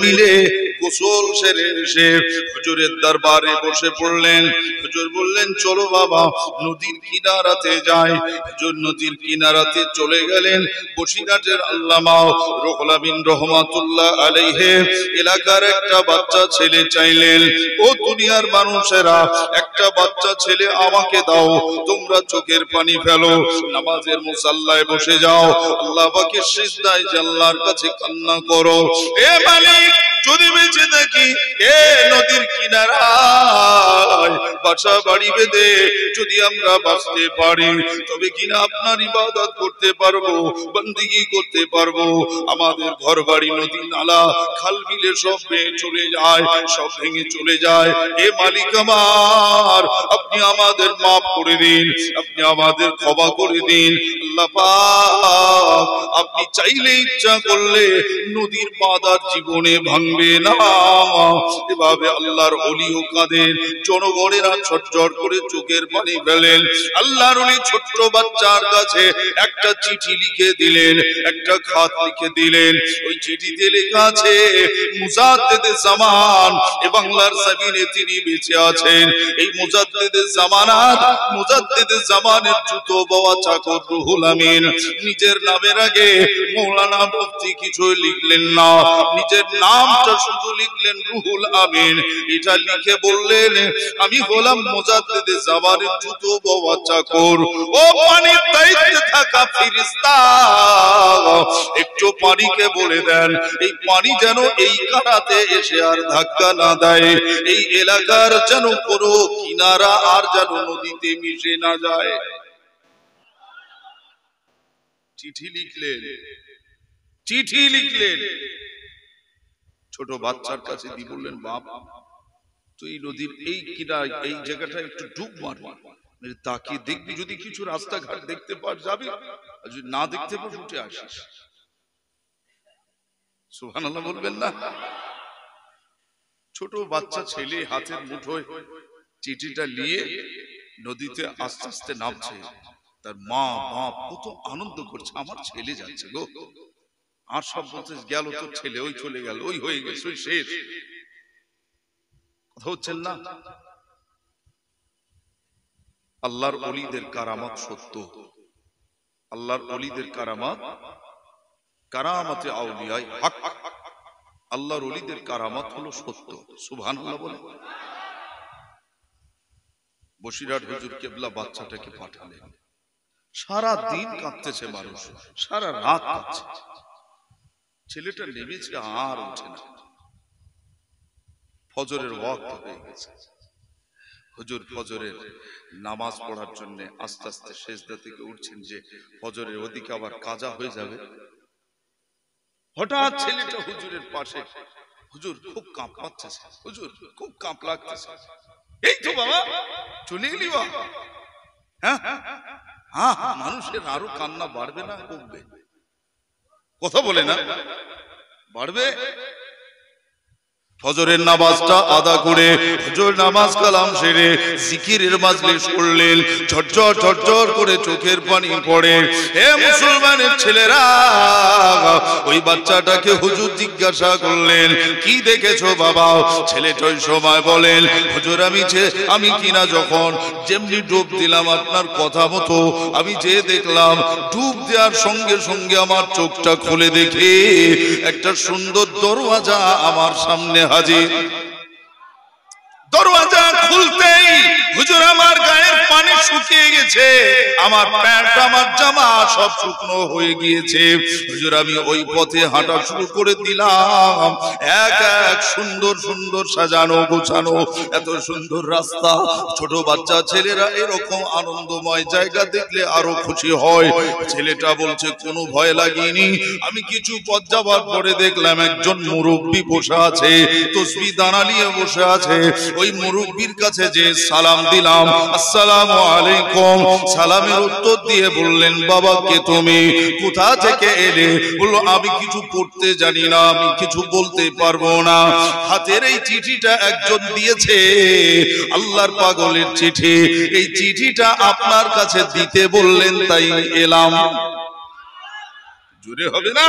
মিলে গোসল সেরে এসে হুজুরের দরবারে বসে পড়লেন। হুজুর বললেন চলো বাবা নদীর কিনারাতে যাই। হুজুর নদীর কিনারাতে চলে গেলেন। বসিরহাটের আল্লামা রুহুল আমিন রহমাতুল্লাহ আলাইহি এলাকার একটা বাচ্চা ছেলে চাইলেন, ও দুনিয়ার মানুষেরা একটা বাচ্চা ছেলে আমাকে দাও, তোমরা চোখের পানি ফেলো, নামাজের মুসাল্লায় বসে যাও, আল্লাহ পাকের সিজদায় আল্লাহর কাছে কান্না করো। এ মালিক যদি বেঁচে থাকি এ নদীর কিনারায় বাসা বাড়ি বেঁধে যদি আমরা বাঁচতে পারি তবে কিনা আপনার ইবাদত করতে পারবো, বন্দেগী করতে পারবো। আমাদের ঘর বাড়ি নদী নালা খাল বিলে সব চলে যায়, সব ভেঙে চলে যায়। এ মালিক আমার, আপনি আমাদের মাফ করে দিন, আপনি আমাদের ক্ষমা করে দিন। আল্লাহ পাক আপনি চাইলে ইচ্ছা করলে নদীর বাঁধার জীবনে ভাঙবে না। এভাবে আল্লাহর ওলিও কাঁদেন, জনগণেরা ঝরঝর করে চোখের পানি ফেলেন। আল্লাহর ওলি ছোট্ট বাচ্চার কাছে একটা চিঠি লিখে দিলেন, একটা খাত লিখে দিলেন। ওই চিঠিতে লেখা আছে মুজাদ্দিদে জামান, এ বাংলার জমিনে তিনি বেঁচে আছেন। এই মুজাদ্দিদে জামানাত, মুজাদ্দিদে জামানের জুতো বাওয়া চাকর রুহুল আমিন নিজের নামের আগে মৌলানা মুফতি কিছু লিখলেন না, নিজের নামটা শুধু লিখলেন রুহুল আমিন। এটা লিখে বললেন আমি হলাম মুজাদ্দিদে জামানের জুতো বাওয়া চাকর। ও পানির দায়িত্বে থাকা ফেরেশতা, একটু পানিকে বলে দেন এই পানি যেন এই কানাতে এসে আর ধাক্কা না দেয়, এই এলাকার যেন কোনো কিনারা আর যেন নদীতে মিশে না যায়। চিঠি লিখলেন, চিঠি লিখলেন, ছোট বাচ্চার কাছে দিয়ে বললেন বাপ তুই নদীর এই কিনারায় এই জায়গাটা একটু ডুব মারবি, তাকিয়ে দেখবি, যদি কিছু রাস্তাঘাট দেখতে পার যাবি, আর যদি না দেখতে পার উঠে আসিস। সুবহানাল্লাহ বলবেন না? ছোট বাচ্চা ছেলে হাতের মুঠোয় চিঠিটা নিয়ে নদীতে আস্তে আস্তে নামছে। তার মা বাপ কত আনন্দ করছে, আমার ছেলে যাচ্ছে গো। আর সব বলতে গেল তো ছেলে ওই চলে গেল, ওই হয়ে গেছে, ওই শেষ। কথা হচ্ছেন না? আল্লাহর ওলিদের কারামত সত্য, আল্লাহর ওলিদের কারামত, কারামতে আউলিয়ায়ে হক, আল্লাহর ওলিদের কারামত হলো সত্য। সুবহানাল্লাহ বলে। বসিরহাট হুজুর কেবলা বাচ্চাটাকে পাঠালেন। সারা দিন কাঁদতেছে মানুষ, সারা রাত কাঁদছে। ছেলেটা নেমেছে আর ওঠে না। ফজরের ওয়াক্ত হয়ে গেছে। হুজুর ফজরের নামাজ পড়ার জন্য আস্তে আস্তে সেজদা থেকে উঠছেন যে ফজরের ওদিকে আবার কাজা হয়ে যাবে। হঠাৎ ছেলেটা হুজুরের পাশে, হুজুর খুব কাঁপ পাচ্ছে, হুজুর খুব কাঁপ লাগতেছে। এই তো বাবা চলে এলি বাবা। হ্যাঁ হ্যাঁ, মানুষের আরো কান্না বাড়বে না কমবে? কথা বলে না, বাড়বে। ফজরের নামাজটা আদা করে হুজুর নামাজ কালাম সেরে জিকিরের মাজলিস করলেন। ঝরঝর ঝরঝর করে চোখের পানি পড়ে। হে মুসলমানের ছেলেরা, ওই বাচ্চাটাকে হুজুর জিজ্ঞাসা করলেন কি দেখেছো বাবা? ছেলেটা ওই সময় বলেন হুজুর আমি কিনা যখন যেমনি ডুব দিলাম আপনার কথা মতো, আমি যে দেখলাম ডুব দেওয়ার সঙ্গে সঙ্গে আমার চোখটা খুলে দেখে একটা সুন্দর দরওয়াজা আমার সামনে হাজির। দরওয়াজা খুলতেই হুজুর আমার গায়ের পানি শুকিয়ে গেছে, আমার প্যান্ট আমার জামা সব শুকনো হয়ে গিয়েছে। হুজুর আমি ওই পথে হাঁটা শুরু করে দিলাম। এক এক সুন্দর সুন্দর সাজানো গোছানো এত সুন্দর রাস্তা। ছোট বাচ্চা ছেলেরা এরকম আনন্দময় জায়গা দেখলে আরো খুশি হয়। ছেলেটা বলছে কোনো ভয় লাগেনি। আমি কিছু পথ যাবার পরে দেখলাম একজন মুরব্বী বসে আছে, তসবিহ দানা নিয়ে বসে আছে। ওই মুরব্বির কাছে যে সালাম দিলাম, আসসালামু আলাইকুম, সালামের উত্তর দিয়ে বললেন বাবা কে তুমি, কোথা থেকে এলে? বললো আমি কিছু পড়তে জানি না, আমি কিছু বলতে পারবো না। হাতের এই চিঠিটা একজন দিয়েছে, আল্লাহর পাগলের চিঠি, এই চিঠিটা আপনার কাছে দিতে বললেন তাই এলাম। জোরে হবে না?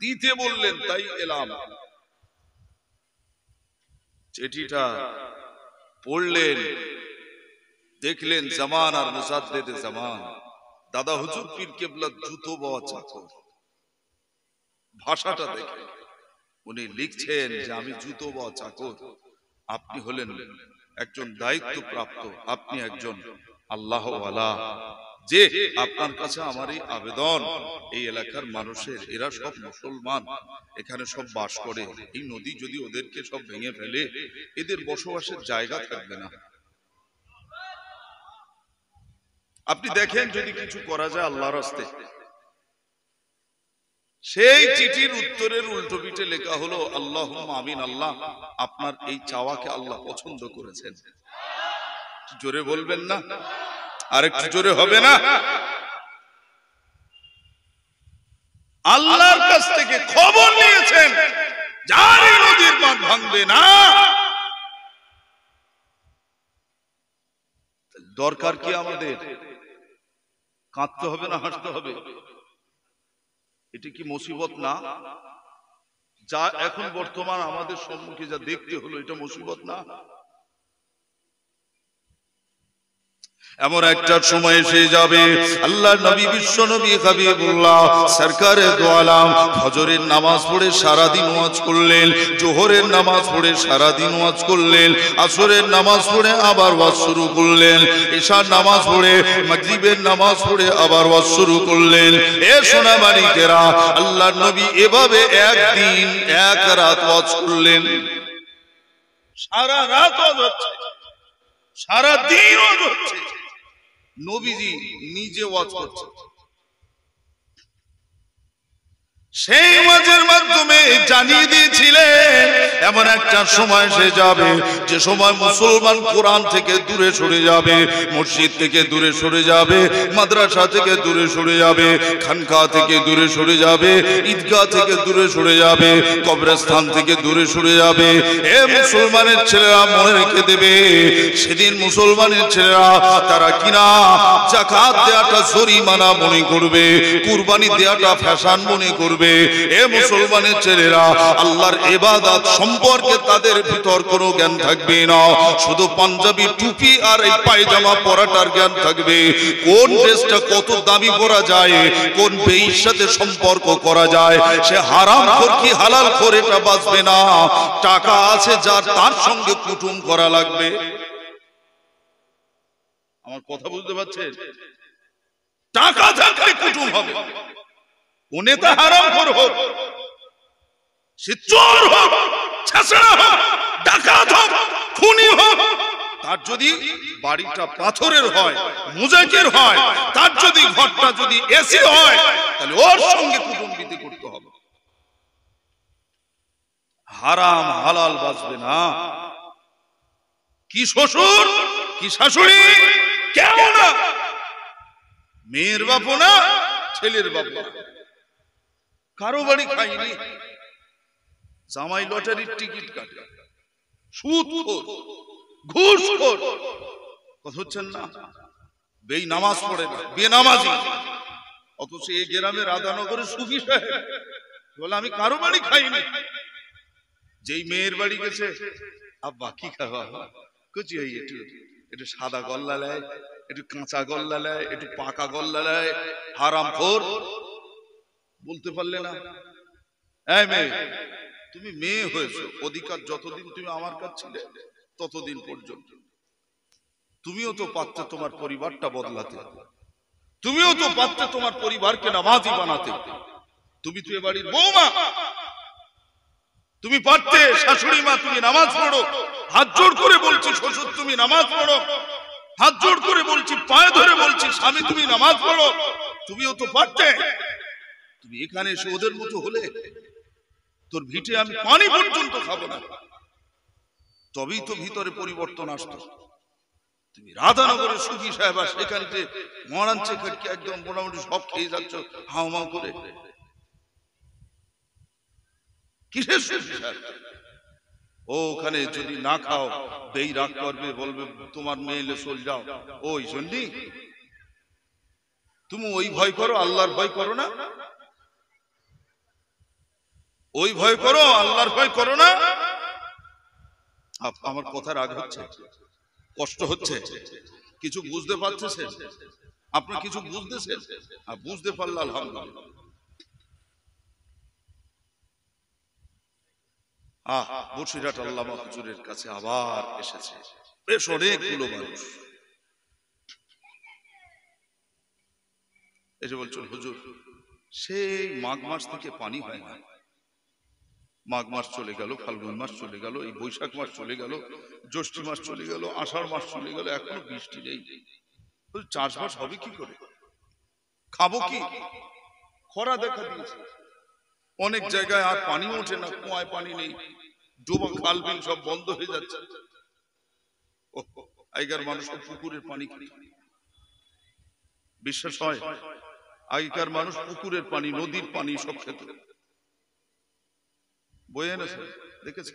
দিতে বললেন, তাই এলাম। চিঠিটা পড়লেন, দেখলেন জামান আর মুসাদ্দেদে জামান, দাদা হুজুর পীর কেবলার জুতো বওয়া চাকর। ভাষাটা দেখে উনি লিখছেন যে আমি জুতো বওয়া চাকর, আপনি হলেন একজন দায়িত্বপ্রাপ্ত, আপনি একজন আল্লাহওয়ালা, যে আপনার কাছে আমার এই আবেদন, এই এলাকার মানুষের, এরা সব মুসলমান, এখানে সব বাস করে, এই নদী যদি ওদেরকে সব ভেঙে ফেলে এদের বসবাসের জায়গা থাকবে না। আপনি দেখেন যদি কিছু করা যায় আল্লাহর রাস্তে। সেই চিঠির উত্তরের উল্টো পিঠে লেখা হলো আল্লাহুম্মা আমিন, আল্লাহ আপনার এই চাওয়াকে আল্লাহ পছন্দ করেছেন। জোরে বলবেন না? আরেকটু জোরে হবে না? আল্লাহর কাছ থেকে খবর নিয়েছেন যার এই নদীর বাঁধ ভাঙবে না। দরকার কি আমাদের? কাঁদতে হবে না হাসতে হবে? এটা কি মুসিবত না? যা এখন বর্তমান আমাদের সম্মুখে যা দেখতে হলো, এটা মুসিবত না? এমন একটা সময় এসে যাবে, আল্লাহ নবী বিশ্ব নবী হাবিবুল্লাহ সরকারে দো আলম ফজরের নামাজ পড়ে সারা দিন ওয়াজ করলেন, জোহরের নামাজ পড়ে সারা দিন ওয়াজ করলেন, আসরের নামাজ পড়ে আবার ওয়াজ শুরু করলেন, ইশার নামাজ পড়ে, মাগরিবের নামাজ পড়ে আবার ওয়াজ শুরু করলেন। এ সোনা মানিকেরা, আল্লাহ নবী এভাবে একদিন এক রাত ওয়াজ করলেন। সারা রাত ওয়াজ হচ্ছে, সারা দিন ওয়াজ হচ্ছে, নবীজি নিজে ওয়াজ করছে। সেই ওয়াজের মাধ্যমে জানিয়ে দিয়েছিলেন এমন একটা সময় এসে যাবে যে সময় মুসলমান কোরআন থেকে দূরে সরে যাবে, মসজিদ থেকে দূরে সরে যাবে, মাদ্রাসা থেকে দূরে সরে যাবে, খানকা থেকে দূরে সরে যাবে, ঈদগাহ থেকে দূরে সরে যাবে, কবরস্থান থেকে দূরে সরে যাবে। এ মুসলমানের ছেলেরা মনে রেখে দেবে, সেদিন মুসলমানের ছেলেরা তারা কিনা যাকাত দেওয়াটা জরিমানা মনে করবে, কুরবানি দেওয়াটা ফ্যাশন মনে করবে। এ মুসলমানের ছেলেরা আল্লাহর ইবাদত সম্পর্কে তাদের ভিতর কোনো জ্ঞান থাকবে না, শুধু পাঞ্জাবি টুপি আর এই পায়জামা পরাটার জ্ঞান থাকবে। কোন ড্রেসটা কত দামি পরা যায়, কোন বেঈর সাথে সম্পর্ক করা যায়, সে হারাম খোর কি হালাল খোর এটা বাঁচবে না। টাকা আছে যার, তার সঙ্গে কুটুম করা লাগবে। আমার কথা বুঝতে পারছেন? টাকা থাকলে কুটুম হবে। ও নেতা হারাম খোর হোক, সে চোর হোক, ছেঁচড়া হোক, ডাকাত হোক, খুনি হোক, তার যদি বাড়িটা পাথরের হয়, মুজাকের হয়, তার যদি ঘরটা যদি এসি হয়, তাহলে ওর সঙ্গে কুটুম্বিতি করতে হবে। হারাম হালাল বাঁচবে না। কি শ্বশুর কি শাশুড়ি কেউ না, মেয়ের বাপও না, ছেলের বাপ না, কারো বাড়ি খাইনি, জামাই লটারির টিকিট কাটে, সুদখোর, ঘুষখোর, কথা হচ্ছেন না, বেই নামাজ পড়ে না, বেনামাজি, অথচ এই গ্রামে রাধানগরের সুফি সাহেব বলে আমি কারো বাড়ি খাইনি। যেই মেয়ের বাড়ি গেছে, আব্বা কি খাওয়া, কুচি হই একটু একটু সাদা গল্লা লেয়, একটু কাঁচা গল্লা লেয়, একটু পাকা গল্লা লেয়, হারামখোর। বলতে পারলে না, এই মেয়ে তুমি মেয়ে হয়েছো, অধিকার যতদিন তুমি আমার কাছে ছিলে ততদিন পর্যন্ত। তুমিও তো পারতে তোমার পরিবারটা বদলাতে, তুমিও তো পারতে তোমার পরিবারকে নামাজি বানাতে। তুমি তো এ বাড়ির বৌমা, তুমি পারতে শাশুড়ি মা তুমি নামাজ পড়ো, হাত জোড় করে বলছি শ্বশুর তুমি নামাজ পড়ো, হাত জোড় করে বলছি, পায়ে ধরে বলছি স্বামী তুমি নামাজ পড়ো, তুমিও তো পারতে। তুমি এখানে এসে ওদের মতো হলে, তোর ভিটে আমি পানি পর্যন্ত খাবো না, তবেই তো ভিতরে পরিবর্তন আসতো। তুমি রাধানগরের সুফি সাহেব, সেখান থেকে মরাঞ্চে খাটকে একদম মোটামুটি সব খেয়ে যাচ্ছ হাওমাও করে। কিসের সুফি সাহেব? ও ওখানে যদি না খাও বেই রাগ করবে, বলবে তোমার মেয়েলে চল যাও। ওই শুনলি, তুমি ওই ভয় করো, আল্লাহর ভয় করো না। ওই ভয় করো, আল্লাহর ভয় করো না। আমার কথা রাগ হচ্ছে, কষ্ট হচ্ছে, কিছু বুঝতে পারতেছেন? আপনি কিছু বুঝতেছেন? বুঝতে পারলে আলহামদুলিল্লাহ। বসিরহাট আল্লামা হুজুরের কাছে আবার এসেছে বেশ অনেকগুলো মানুষ। এসে বলছেন হুজুর সেই মাঘ মাস থেকে পানি হয় না, মাঘ মাস চলে গেল, ফাল্গুন মাস চলে গেল, এই বৈশাখ মাস চলে গেল, জ্যৈষ্ঠ মাস চলে গেল, আষাঢ় মাস চলে গেল, এখনো বৃষ্টি নেই। চাষবাস হবে কি করে, খাবো কি? খরা দেখা দিয়েছে, অনেক জায়গায় আর পানি ওঠে না, কুয়ায় পানি নেই, ডোবা খাল বিল সব বন্ধ হয়ে যাচ্ছে। আগেকার মানুষ পুকুরের পানি খেত, বিশ্বাস হয়? আগেকার মানুষ পুকুরের পানি, নদীর পানি সব খেত, বয়ে এনেছে, দেখেছে?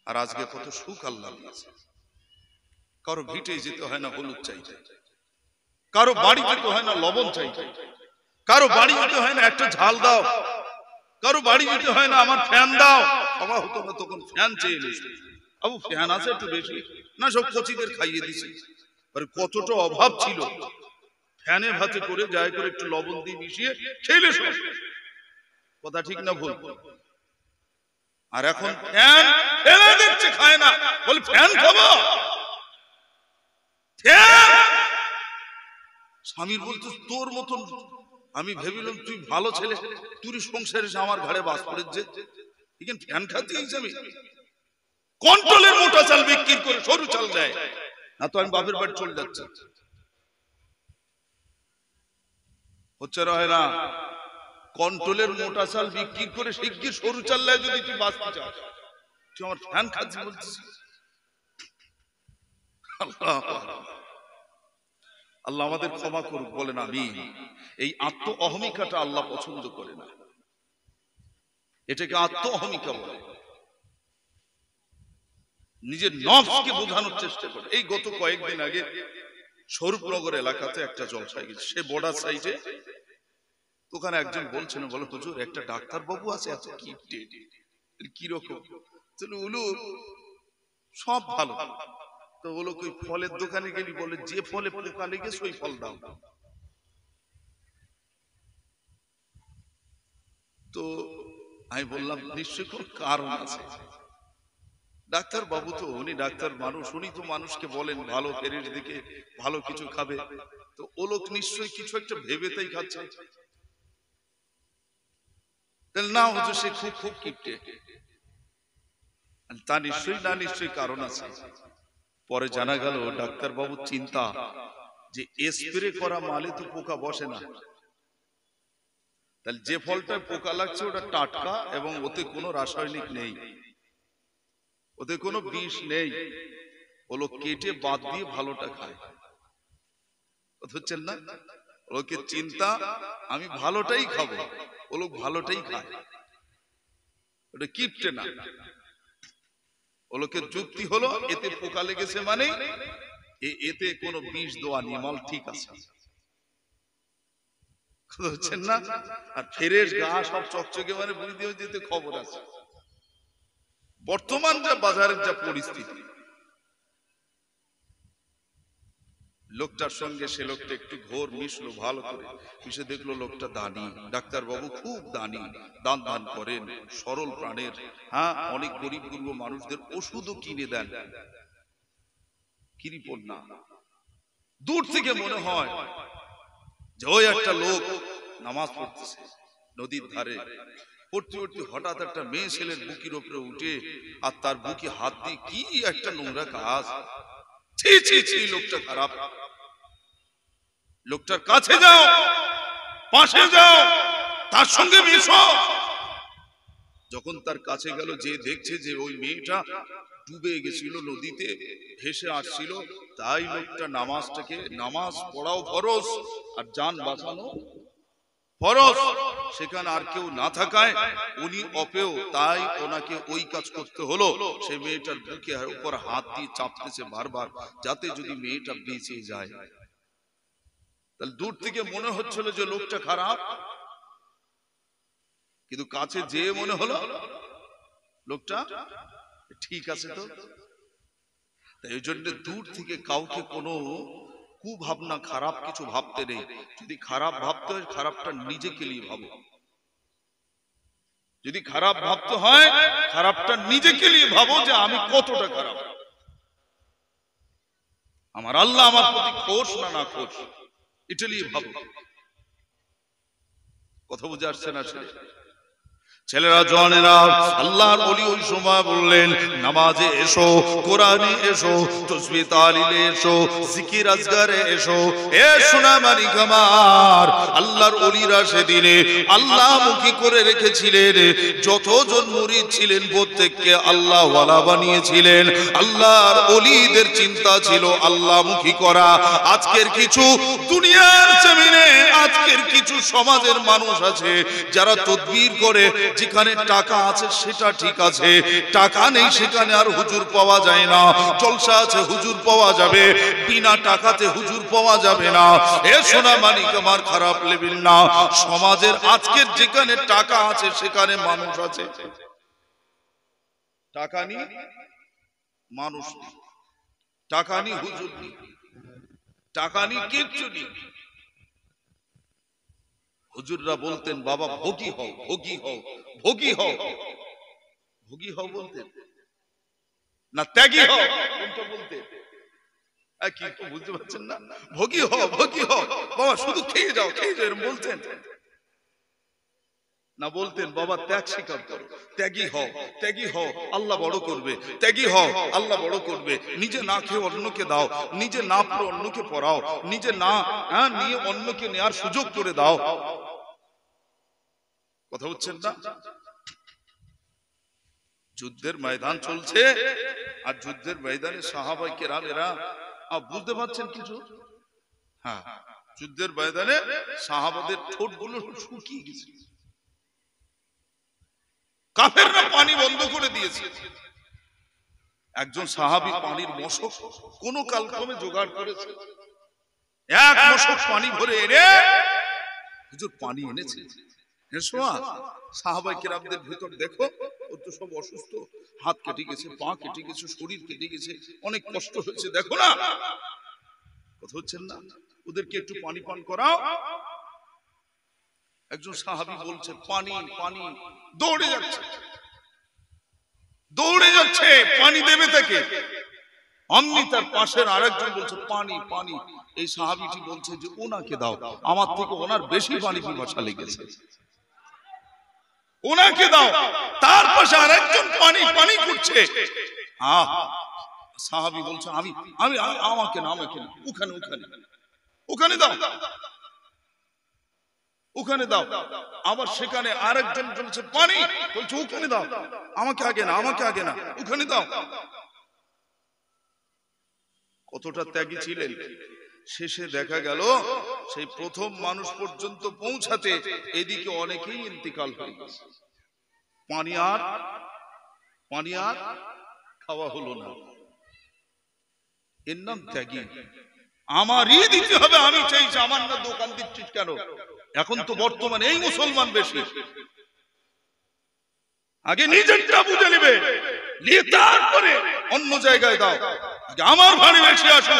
আর আজকে কত সুখ আল্লাহ দিয়েছে। কারো ভিটে যেতে হয় না হলুদ চাইতে, কারো বাড়ি যেতে হয় না লবণ চাইতে, কারো বাড়ি যেতে হয় না একটা ঝাল দাও, কারো বাড়ি যেতে হয় না আমার ফ্যান দাও। বাবা হতো না তখন ফ্যান চেয়ে নিয়েছে, আবু ফ্যান আছে একটু বেশি না, সব কচিদের খাইয়ে দিছে। কতটা অভাব ছিল, ফ্যানে ভাতে করে যায় করে একটু লবণ দিয়ে মিশিয়ে খেলে সব। কথা ঠিক না ভুল? আর এখন ফ্যান ফেলে দিচ্ছে, খায় না, বলে ফ্যান খাবো। স্বামীর বলতো তোর মতন, আমি ভেবিলাম তুই ভালো ছেলে, তুই সংসারে আমার ঘরে বাস করে যে এখানে ফ্যান খাতে হিসাবে কন্ট্রোলের মোটা চাল বিক্রি করে সরু চাল দেয় না, তো আমি বাপের বাড়ি চলে যাচ্ছি। হচ্ছে রয় না, কন্ট্রোলের মোটা চাল বিক্রি করে শিগগির সরু চাল দেয়। যদি তুই বাঁচতে চাস, তুই আমার ফ্যান খাচ্ছি বলছিস। আল্লাহ আমাদের ক্ষমা করুক, বলেন আমিন। এই আত্ম অহমিকাটা আল্লাহ পছন্দ করে না, এটাকে আত্ম অহমিকা বলে। নিজের নফসকে বোঝানোর চেষ্টা করে। এই গত কয়েকদিন আগে স্বরূপনগর এলাকাতে একটা জলসায় গেছে, সে বর্ডার সাইডে। ওখানে একজন বলছেন, বলে হুজুর একটা ডাক্তার বাবু আছে, এত কিপটে, কিরকম? সব ভালো। তো বলো কই ফলের দোকানে গেলি, বলে যে ফলে পোকা লেগেছে ওই ফল দাও। তো আমি বললাম নিশ্চয়ই কোন কারণ আছে। ডাক্তার বাবু তো উনি ডাক্তার মানুষ, উনি তো মানুষকে বলেন ভালো ফেরের দিকে, ভালো কিছু খাবে। তো ও লোক নিশ্চয়ই কিছু একটা ভেবে তাই খাচ্ছে। না হুজুর সে খুব খুব কিপটে, তা নিশ্চয়ই না, নিশ্চয়ই কারণ আছে। পরে জানা গেল ডাক্তার বাবুর চিন্তা যে স্প্রে করা মালে তো পোকা বসে না, তাহলে যে ফলটায় পোকা লাগছে ওটা টাটকা এবং ওতে কোনো রাসায়নিক নেই, ওতে কোনো বিষ নেই, ওগুলো কেটে বাদ দিয়ে ভালোটা খায়। বুঝছেন না? ওকে চিন্তা আমি ভালোটাই খাবো, ও লোক ভালোটাই খায়, ওটা কিপটে না। ও লোকের যুক্তি হলো এতে পোকা লেগেছে মানে এতে কোনো বিষ দেওয়া নেই, মাল ঠিক আছে। বুঝছেন না? আর ফ্রেশ গা সব চকচকে মানে বুঝি দিয়ে যেতে খবর আছে। বর্তমান যা বাজারের যা পরিস্থিতি, লোকটার সঙ্গে সে লোকটা একটু ঘোর মিশলো, ভালো করে মিশে দেখলো লোকটা দানি, ডাক্তার বাবু খুব দানি, দান দান করেন, সরল প্রাণের। হ্যাঁ, অনেক গরিব গুরব মানুষদের ওষুধও কিনে দেন, কৃপণ না। দূর থেকে মনে হয় যে ওই একটা লোক নামাজ পড়তেছে নদীর ধারে, পড়তে পড়তে হঠাৎ একটা মেয়ে ছেলের বুকের উপরে উঠে আর তার বুকে হাত দিয়ে কি একটা নোংরা কাজ। ছি ছি ছি, লোকটা খারাপ। লোকটার কাছে যাও, পাশে যাও, তার সঙ্গে মিশো। যখন তার কাছে গেল, যে দেখছে যে ওই মেয়েটা ডুবে গেছিল নদীতে, ভেসে আসছিল, তাই লোকটা নামাজটাকে, নামাজ পড়াও ফরজ আর জান বাঁচানো ফরজ, সেখানে আর কেউ না থাকায় উনি অপেও, তাই ওনাকে ওই কাজ করতে হলো। সেই মেয়েটার বুকে উপর হাত দিয়ে চাপতেছে বারবার, যাতে যদি মেয়েটা বেঁচে যায়। তাহলে দূর থেকে মনে হচ্ছিল যে লোকটা খারাপ, কিন্তু কাছে যে মনে হলো লোকটা ঠিক আছে। তো এই জন্য দূর থেকে কাউকে কোনো কুভাবনা, খারাপ কিছু ভাবতে নেই। যদি খারাপ ভাবতে হয়, খারাপটা নিজেকে নিয়ে ভাবো। যদি খারাপ ভাবতে হয়, খারাপটা নিজেকে নিয়ে ভাবো যে আমি কতটা খারাপ, আমার আল্লাহ আমার প্রতি খোশ না না খোশ, এটা নিয়ে ভাবো। কথা বুঝে আসছে না? ছেলেরা, জওয়ানেরা, আল্লাহর ওলি ওই সময় বললেন, নামাজে এসো, কোরআনে এসো, তাসবিহ তাহলিলে এসো, জিকির আজগারে এসো। এ সোনা মানিক আমার, আল্লাহর ওলিরা সেদিনে আল্লাহমুখী করে রেখেছিলেন। যতজন মুরিদ ছিলেন প্রত্যেককে আল্লাহ ওয়ালা বানিয়েছিলেন। আল্লাহর ওলিদের চিন্তা ছিল আল্লাহমুখী করা। আজকের কিছু দুনিয়ার জমিনে, আজকের কিছু সমাজের মানুষ আছে যারা তদবির করে, যেখানে টাকা আছে সেটা ঠিক আছে, টাকা নেই সেখানে আর হুজুর পাওয়া যায় না। জলসা আছে হুজুর পাওয়া যাবে, বিনা টাকাতে হুজুর পাওয়া যাবে না। এ সোনা মানিক আমার, খারাপ লেবেন না। সমাজের আজকের যেখানে টাকা আছে সেখানে মানুষ আছে, টাকা নেই মানুষ নেই, টাকা নেই হুজুর নেই, টাকা নেই কিচ্ছু নেই। হুজুররা বলতেন, বাবা ভোগী হও, ভোগী হও, ভোগী হও। ভোগী হও বলতেন না ত্যাগী হও? কোনটা বলতেন? কি তো বুঝতে পারছেন না? ভোগী হও, ভোগী হও বাবা, শুধু খেয়ে যাও, খেয়ে যাও, এরকম বলতেন না? বলতেন বাবা ত্যাগ স্বীকার করো, ত্যাগী হও, ত্যাগী হও, আল্লাহ বড় করবে, ত্যাগী হও, আল্লাহ বড় করবে। নিজে না খেয়ে অন্যকে দাও, নিজে না পড়ে অন্যকে পড়াও, নিজে না নিয়ে অন্যকে নেওয়ার সুযোগ করে দাও। কথা হচ্ছেন না? যুদ্ধের ময়দান চলছে, আর যুদ্ধের ময়দানে সাহাবায়ে কেরাম এরা, বুঝতে পারছেন কিছু? হ্যাঁ, যুদ্ধের ময়দানে সাহাবাদের ঠোঁটগুলো শুকিয়ে গেছে। কাফেররা পানি বন্ধ করে দিয়েছে। একজন সাহাবী পানির মশক কোন কালক্রমে জোগাড় করেছে, এক মশক পানি ভরে এনে হুজুর পানি এনেছে। সাহাবায়ে কেরামদের ভিতর দেখো, ও তো সব অসুস্থ, হাত কেটে গেছে, পা কেটে গেছে, শরীর কেটে গেছে, অনেক কষ্ট হয়েছে, দেখো না? কথা হচ্ছেন না? ওদেরকে একটু পানি পান করাও। একজন সাহাবী বলছে পানি পানি, দৌড়ে যাচ্ছে, দৌড়ে যাচ্ছে, পানি দেবে তাকে। অমনি তার পাশের আরেকজন বলছে পানি পানি। এই সাহাবীটি বলছে যে ওনাকে দাও, আমার থেকে ওনার বেশি পানি পিপাসা লেগেছে, ওনাকে দাও। তার পাশে আরেকজন পানি পানি করছে। সাহাবী বলছে আমি আমি আমাকে না, আমাকে না, ওখানে ওখানে ওখানে দাও, ওখানে দাও। আবার সেখানে আরেকজন বলছে পানি, বলছে ওখানে দাও, আমাকে আগে না, আমাকে আগে না, ওখানে দাও। কতটা ত্যাগী ছিলেন! শেষে দেখা গেল সেই প্রথম মানুষ পর্যন্ত পৌঁছাতে এদিকে অনেকেই ইন্তিকাল হয়ে গেছে। পানি আর খাওয়া হলো না। এর নাম ত্যাগী। আমারই দিতে হবে, আমি চাইছি, আমার না দোকান দিচ্ছিস কেন? এখন তো বর্তমানে এই মুসলমান বেশি। আগে নিজেরটা বুঝে নেবে, নিয়ে তারপরে অন্য জায়গায় দাও। আমার ভাড়ি বেশি আসে,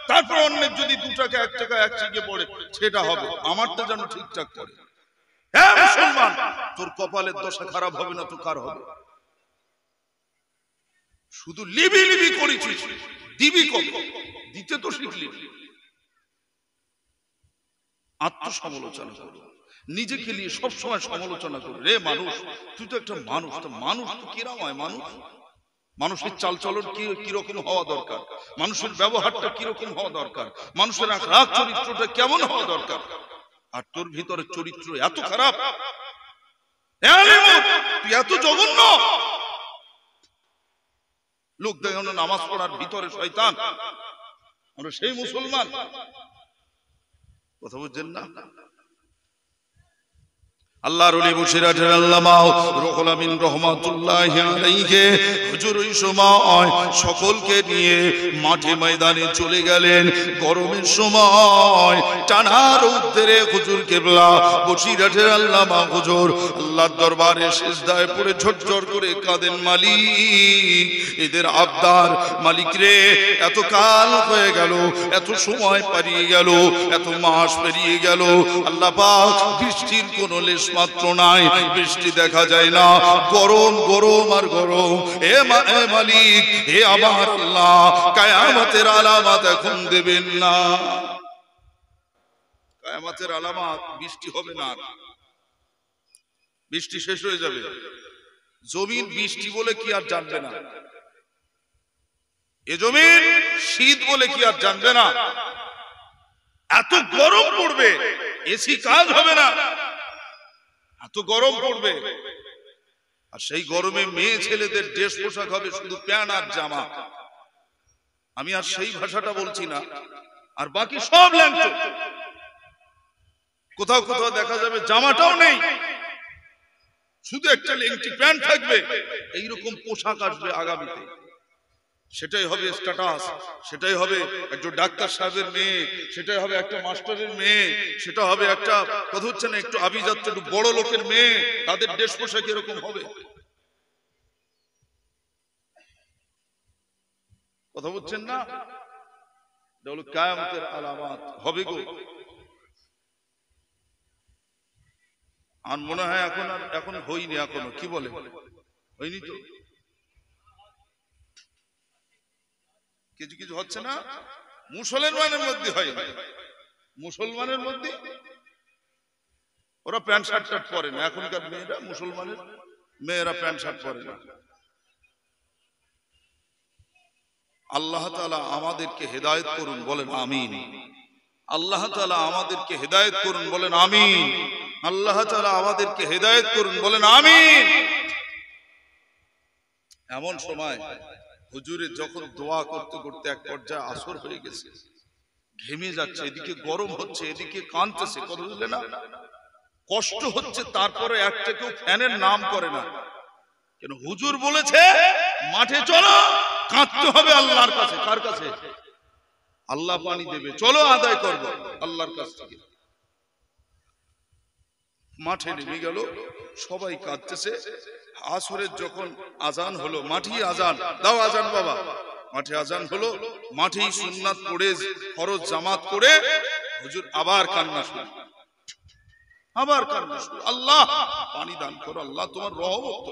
তারপর অন্যের যদি 2 টাকা 1 টাকা এক চিকে পড়ে সেটা হবে, আমারটা যেন ঠিকঠাক করে। হ্যাঁ মুসলমান, তোর কপালের দশা খারাপ হবে না তো কার হবে? শুধু লিবি লিবি করেছিস, দিবি কবে? দিতে তো শিখলি। আত্মসমালোচনা করো, নিজেকে নিয়ে সবসময় সমালোচনা করো। রে মানুষ, তুই তো একটা মানুষ, তো মানুষ তো কিরকম হয়? মানুষের চালচলন কিরকম হওয়া দরকার, মানুষের ব্যবহারটা কিরকম হওয়া দরকার, মানুষের আখলাক চরিত্রটা কেমন হওয়া দরকার। আর তোর ভিতরে চরিত্র এত খারাপ, তুই এত জঘন্য। লোক দেখানো নামাজ পড়ার ভিতরে শয়তান, আমরা সেই মুসলমান। কথা বুঝছেন না? আল্লাহর ওলি বসিরহাটের আল্লামা রুহুল আমিন রাহমাতুল্লাহি আলাইহি হুজুর ওই সময় সকলকে নিয়ে মাঠে ময়দানে চলে গেলেন। গরমের সময় টানা রৌদ্রে হুজুর কেবলা বসিরহাটের আল্লামা হুজুর আল্লাহর দরবারে সিজদায় পড়ে ঝরঝর করে কাঁদেন, মালিক এদের আবদার, মালিক রে এত কাল হয়ে গেল, এত সময় পেরিয়ে গেল, এত মাস পেরিয়ে গেল, আল্লাহ পাক বৃষ্টির কোনো লেশ মাত্র নাই, বৃষ্টি দেখা যায় না, গরম গরম আর গরম। হে মালিক, হে আমার আল্লাহ, কিয়ামতের আলামত এখন দেবেন না। কিয়ামতের আলামত বৃষ্টি হবে না, বৃষ্টি শেষ হয়ে যাবে। জমিন বৃষ্টি বলে কি আর জানবে না? এ জমিন শীত বলে কি আর জানবে না? এত গরম পড়বে, এসি কাজ হবে না, এত গরম পড়বে। আর সেই গরমে মেয়ে ছেলেদের ড্রেস পোশাক হবে শুধু প্যান্ট আর জামা। আমি আর সেই ভাষাটা বলছি না, আর বাকি সব ল্যাংচা। কোথাও কোথাও দেখা যাবে জামাটাও নেই, শুধু একটা লেংটি প্যান্ট থাকবে। এইরকম পোশাক আসবে আগামীতে, সেটাই হবে স্ট্যাটাস, সেটাই হবে একজন ডাক্তার সাহেবের মেয়ে, সেটাই হবে একটা মাস্টারের মেয়ে, সেটা হবে একটা কথা হচ্ছে না একটু আভিজাত্য একটু বড় লোকের মেয়ে, তাদের ড্রেস পোশাক এরকম হবে। কথা বলছেন না? এটা হলো কিয়ামতের আলামত হবে গো। আর মনে হয় এখন হয়নি, এখনো কি বলে হয়নি তো, কিছু কিছু হচ্ছে না। মুসলমানের মধ্যে হয়, মুসলমানের মধ্যে ওরা প্যান্ট শার্ট টার্ট পরে না। এখনকার মেয়েরা, মুসলমানের মেয়েরা প্যান্ট শার্ট পরে না। আল্লাহ তাআলা আমাদেরকে হেদায়েত করুন, বলেন আমিন। আল্লাহ তাআলা আমাদেরকে হেদায়েত করুন, বলেন আমিন। আল্লাহ তাআলা আমাদেরকে হেদায়েত করুন, বলেন আমিন। এমন সময় হুজুরে যখন দোয়া করতে করতে এক পর্যায়ে আসর হয়ে গেছে, ঘেমে যাচ্ছে, এদিকে গরম হচ্ছে, এদিকে কাঁদতেছে, কথা বুঝলে না, কষ্ট হচ্ছে, তারপরে একটা কেউ ফ্যানের নাম করে না। কেন? হুজুর বলেছে মাঠে চলো, কাঁদতে হবে আল্লাহর কাছে। কার কাছে? আল্লাহ পানি দেবে, চলো আদায় করব আল্লাহর কাছ থেকে। মাঠে নেমে গেল, সবাই কাঁদতেছে। আসরের যখন আজান হলো, মাঠে আজান দাও, আজান বাবা, মাঠে আজান হলো, মাঠেই সুন্নাত পড়ে ফরজ জামাত করে হুজুর আবার কান্না শুরু, আবার কান্না শুরু। আল্লাহ পানি দান করো, আল্লাহ তোমার রহমত,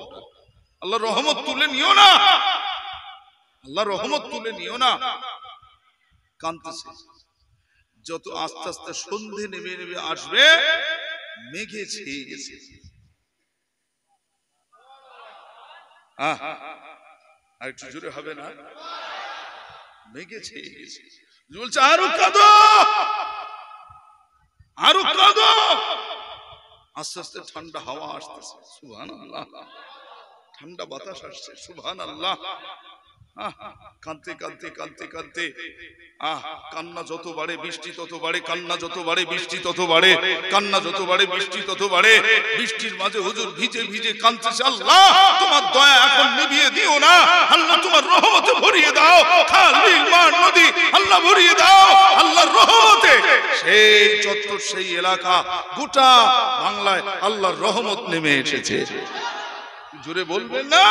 আল্লাহ রহমত তুলে নিও না, আল্লাহ রহমত তুলে নিও না। কাঁদতেছে। যত আস্তে আস্তে সন্ধে নেমে নেমে আসবে, মেঘে ছেয়ে গেছে। আর একটু জোরে হবে না? মেঘে ছেয়ে গেছে। বলছে আরো কাঁদো, আরো কাঁদো। আস্তে আস্তে ঠান্ডা হাওয়া আসতেছে, সুবহানাল্লাহ, ঠান্ডা বাতাস আসছে, সুবহানাল্লাহ। কাঁদতে কাঁদতে কাঁদতে কাঁদতে কান্না যত বাড়ে বৃষ্টি তত বাড়ে, কান্না যত বাড়ে বৃষ্টি তত বাড়ে, কান্না যত বাড়ে বৃষ্টি তত বাড়ে। বৃষ্টির মাঝে হুজুর ভিজে ভিজে কাঁদতেছে, আল্লাহ তোমার দয়া এখন নিভিয়ে দিও না, আল্লাহ তোমার রহমতে ভরিয়ে দাও, খালি মান নদী আল্লাহ ভরিয়ে দাও আল্লাহর রহমতে। সেই চত্বর, সেই এলাকা, গোটা বাংলায় আল্লাহর রহমত নেমে এসেছে। জোরে বলবেন না?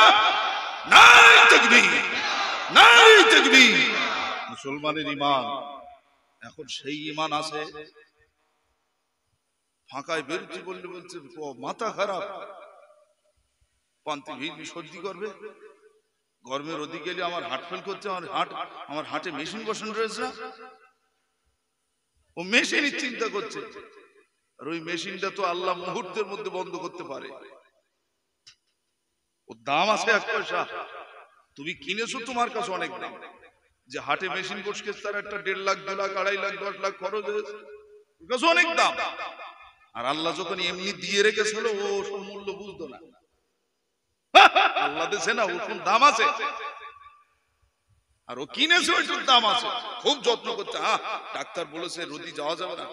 নাই তাকবীর, নাই তাকবীর। মুসলমানের ঈমান এখন সেই ঈমান আছে, ফাঁকায় বেরুচ্ছি বললে বলছে মাথা খারাপ, পান্তি ভিড় সর্দি করবে, গরমের ওদিকে গেলে আমার হার্ট ফেল করছে, আমার হার্টে মেশিন বসানো রয়েছে না, ও মেশিনই চিন্তা করছে। আর ওই মেশিনটা তো আল্লাহ মুহূর্তের মধ্যে বন্ধ করতে পারে, ওর দাম আছে 1 পয়সা। তুমি কিনেছো, তোমার কাছে অনেক দাম। যে হাটে মেশিন বসকে তার একটা 1.5 লাখ 2 লাখ 2.5 লাখ 10 লাখ খরচ হয়েছে, ওর কাছে অনেক দাম। আর আল্লাহ যখন এমনি দিয়ে রেখেছিল, ও সব মূল্য বুঝতো না। আল্লাহ দেশে না, ওর কোন দাম আছে, আর ও কিনেছে ওইটার দাম আছে, খুব যত্ন করছে। ডাক্তার বলেছে রোদি যাওয়া যাবে না,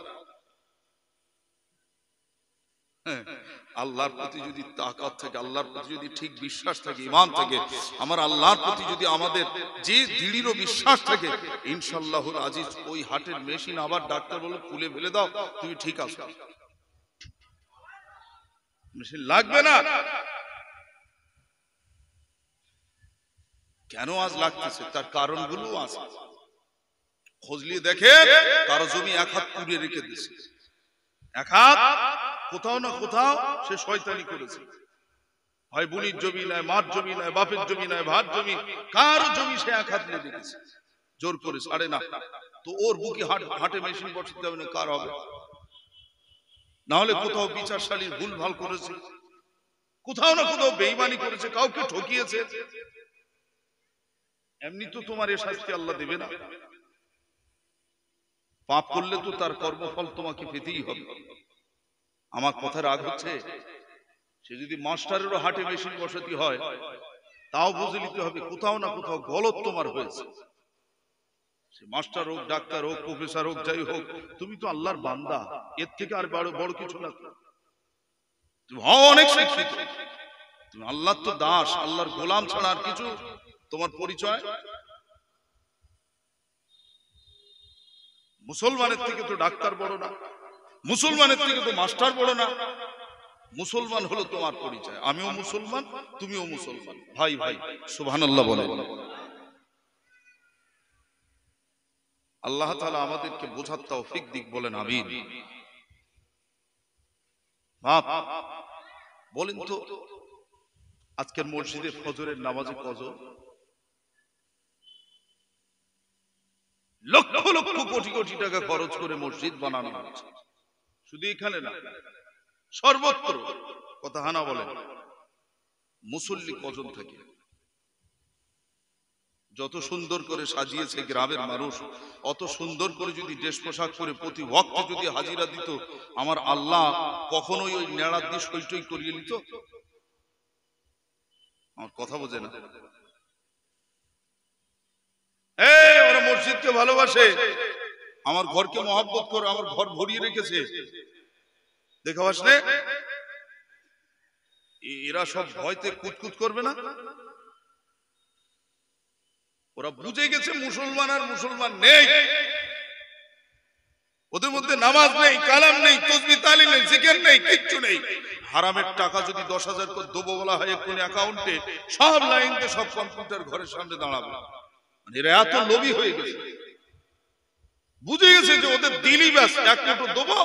আল্লাহর প্রতি যদি তাকাত থাকে, আল্লাহর প্রতি যদি ঠিক বিশ্বাস থাকে, ঈমান থাকে, আমার আল্লাহর প্রতি যদি আমাদের যে দৃঢ় বিশ্বাস থাকে, ইনশাআল্লাহুল আজিজ ওই হার্টের মেশিন আবার ডাক্তার বলে খুলে ফেলে দাও, তুমি ঠিক আছো, মেশিন লাগবে না। কেন আজ লাগতেছে? তার কারণগুলো আছে, খোঁজলিয়ে দেখে কারো জমি এক হাত পুড়িয়ে রেখে দিয়েছে, এক হাত কোথাও না কোথাও সে শয়তানি করেছে, হয় বুনির জমি নয়, মার জমি নয়, বাপের জমি নয়, ভাত জমি, কারো জমি সে এক হাত নিয়ে রেখেছে, জোর করে ছাড়ে না। তো ওর বুকে হাটে মেশিন বসাতে হবে না, কার হবে? না হলে কোথাও বিচারশালীর ভুল ভাল করেছে, কোথাও না কোথাও বেঈমানি করেছে, কাউকে ঠকিয়েছে, এমনি তো তোমার এ শাস্তি আল্লাহ দেবে না। পাপ করলে তো তার কর্মফল তোমাকে পেতেই হবে। আমার কথা রাগ হচ্ছে? সে যদি মাস্টারেরও হাটে মেশিন বসাতে হয়, তাও বুঝে নিতে হবে কোথাও না কোথাও গলত তোমার হয়েছে। সে মাস্টার হোক, ডাক্তার হোক, প্রফেসর হোক, যাই হোক, তুমি তো আল্লাহর বান্দা, এর থেকে আর বড় কিছু না। তুমি অনেক শিক্ষিত, তুমি আল্লাহর তো দাস, আল্লাহর গোলাম ছাড়া আর কিছু তোমার পরিচয়? মুসলমানের থেকে তো ডাক্তার বড় না, মুসলমানের থেকে তো মাস্টার বড় না। মুসলমান হলো তোমার পরিচয়, আমিও মুসলমান, তুমিও মুসলমান, ভাই ভাই সুবহানাল্লাহ বলে। আল্লাহ তাআলা আমাদেরকে বোঝার তৌফিক দিক, বলেন আমিন। বাপ বলেন তো, আজকের মসজিদে ফজরের নামাজে কজন? লক্ষ লক্ষ কোটি কোটি টাকা খরচ করে মসজিদ বানানো হচ্ছে, শুধু এখানে না, সর্বত্র। কথা হানা বলেন, মুসল্লি কজন থাকে? যত সুন্দর করে সাজিয়েছে গ্রামের মানুষ, অত সুন্দর করে যদি ড্রেস পোশাক করে প্রতি ওয়াক্তে যদি হাজিরা দিত, আমার আল্লাহ কখনোই ওই নেড়ার দিয়ে সইটই করিয়ে নিত? আমার কথা বোঝে না? ওরা মসজিদকে ভালোবাসে, আমার ঘরকে মহব্বত করে আমার ঘর ভরিয়ে রেখেছে, দেখা আসলে এরা সব ভয়তে কুতকুত করবে না? ওরা বুঝে গেছে মুসলমান আর মুসলমান নেই, ওদের মধ্যে নামাজ নেই, কালাম নেই, তাসবিহ তাহলিল নেই, জিকির নেই, কিচ্ছু নেই। হারামের টাকা যদি 10,000 করে দেবো বলা হয় এক্ষুনি অ্যাকাউন্টে, সব লাইনতে সব কম্পিউটার ঘরের সামনে দাঁড়াবে। এরা এত লোভী হয়ে গেছে, বুঝে গেছে যে ওদের দিলই ব্যাস এক মুঠো দেবো,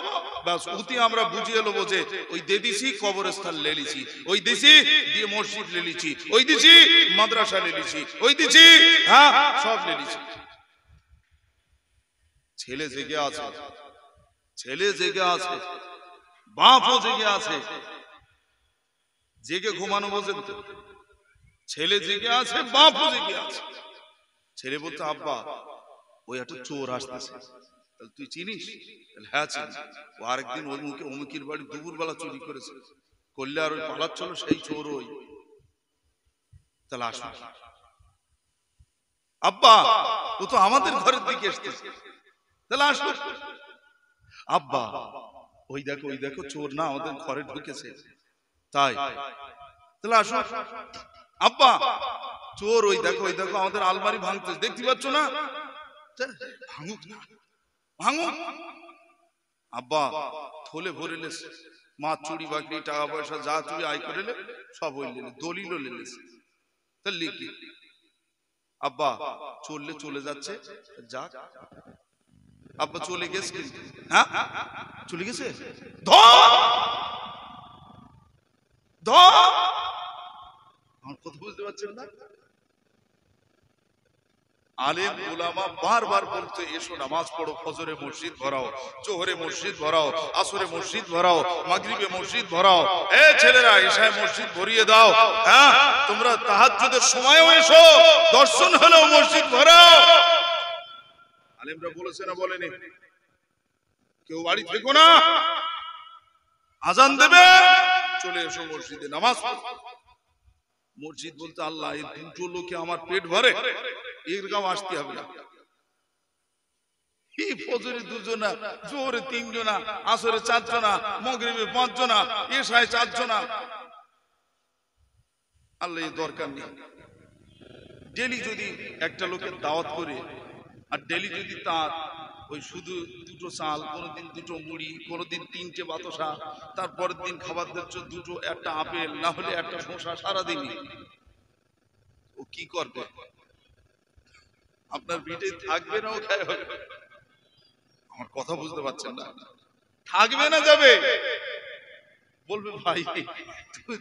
ব্যাস উতি আমরা বুঝিয়ে নেবো যে ওই দেদিছি কবরস্থান লেলিছি, ওই দিছি দিয়ে মসজিদ লেলিছি, ওই দিছি মাদ্রাসা লেলিছি, ওই দিছি হ্যাঁ সব লেলিছি। ছেলে জেগে আছে, ছেলে জেগে আছে, বাপও জেগে আছে, জেগে ঘুমানো বোঝেন তো? ছেলে জেগে আছে, বাপও জেগে আছে। ছেলে বলতে আব্বা ওই একটা চোর আসতেছে, তাহলে তুই চিনিস? হ্যাঁ চিনি, ও আরেকদিন ওই মুখে অমুকের বাড়ি দুপুর বেলা চুরি করেছে, করলে আর ওই পালাচ্ছিল সেই চোর ওই, তাহলে আস আব্বা ও তো আমাদের ঘরের দিকে এসতেছে, তাহলে আসলো আব্বা ওই দেখো চোর না আমাদের ঘরে ঢুকেছে, তাই তাহলে আসো আব্বা চোর ওই দেখো আমাদের আলমারি ভাঙতে, দেখতে পাচ্ছ না? ভাঙুক না, ভাঙুক। আব্বা থলে ভরে লেছে, মা চুরি বাকরি টাকা পয়সা যা তুই আয় করে লে সব ওই লেলে, দলিলও লেলেছে, তা লিখি আব্বা চললে চলে যাচ্ছে, যাক। আব্বা চলে গেছে, হ্যাঁ চলে গেছে, আমার কথা বুঝতে পারছেন না? আলেম উলামা বারবার বলতে এসো নামাজ পড়ো, ফজরে মসজিদ ভরাও, জোহরে মসজিদ ভরাও, আসরে মসজিদ ভরাও, মাগরিবে মসজিদ ভরাও, এ ছেলেরা এশায় মসজিদ ভরিয়ে দাও, হ্যাঁ তোমরা তাহাজ্জুদের সময়ও এসো, দর্শন হলেও মসজিদ ভরাও। আলেমরা বলেছে না বলেনি? কেউ বাড়ি থেকো না, আজান দেবে চলে এসো মসজিদে নামাজ পড়ো। মসজিদ বলতে আল্লাহ এই দুটো লোকে আমার পেট ভরে, এর গাও আসতে হবে না। এই ফজরে দুজনা, জোহরে তিনজনা, আসরে চারজনা, মাগরিবে পাঁচজনা, এশায় চারজনা। আল্লাহ এই দরকার নেই। ডেলি যদি একটা লোকের দাওয়াত করে, আর ডেলি যদি তার ওই শুধু দুটো চাল, কোনোদিন দুটো মুড়ি, কোনোদিন তিনটে বাতাসা, তারপরের দিন খাবার দিচ্ছ দুটো, একটা আপেল, না হলে একটা শসা, সারাদিনই ও কি করবে? আপনার ভিটে থাকবে না ও খায় হবে? আমার কথা বুঝতে পারছেন না? থাকবে না যাবে? বলবে ভাই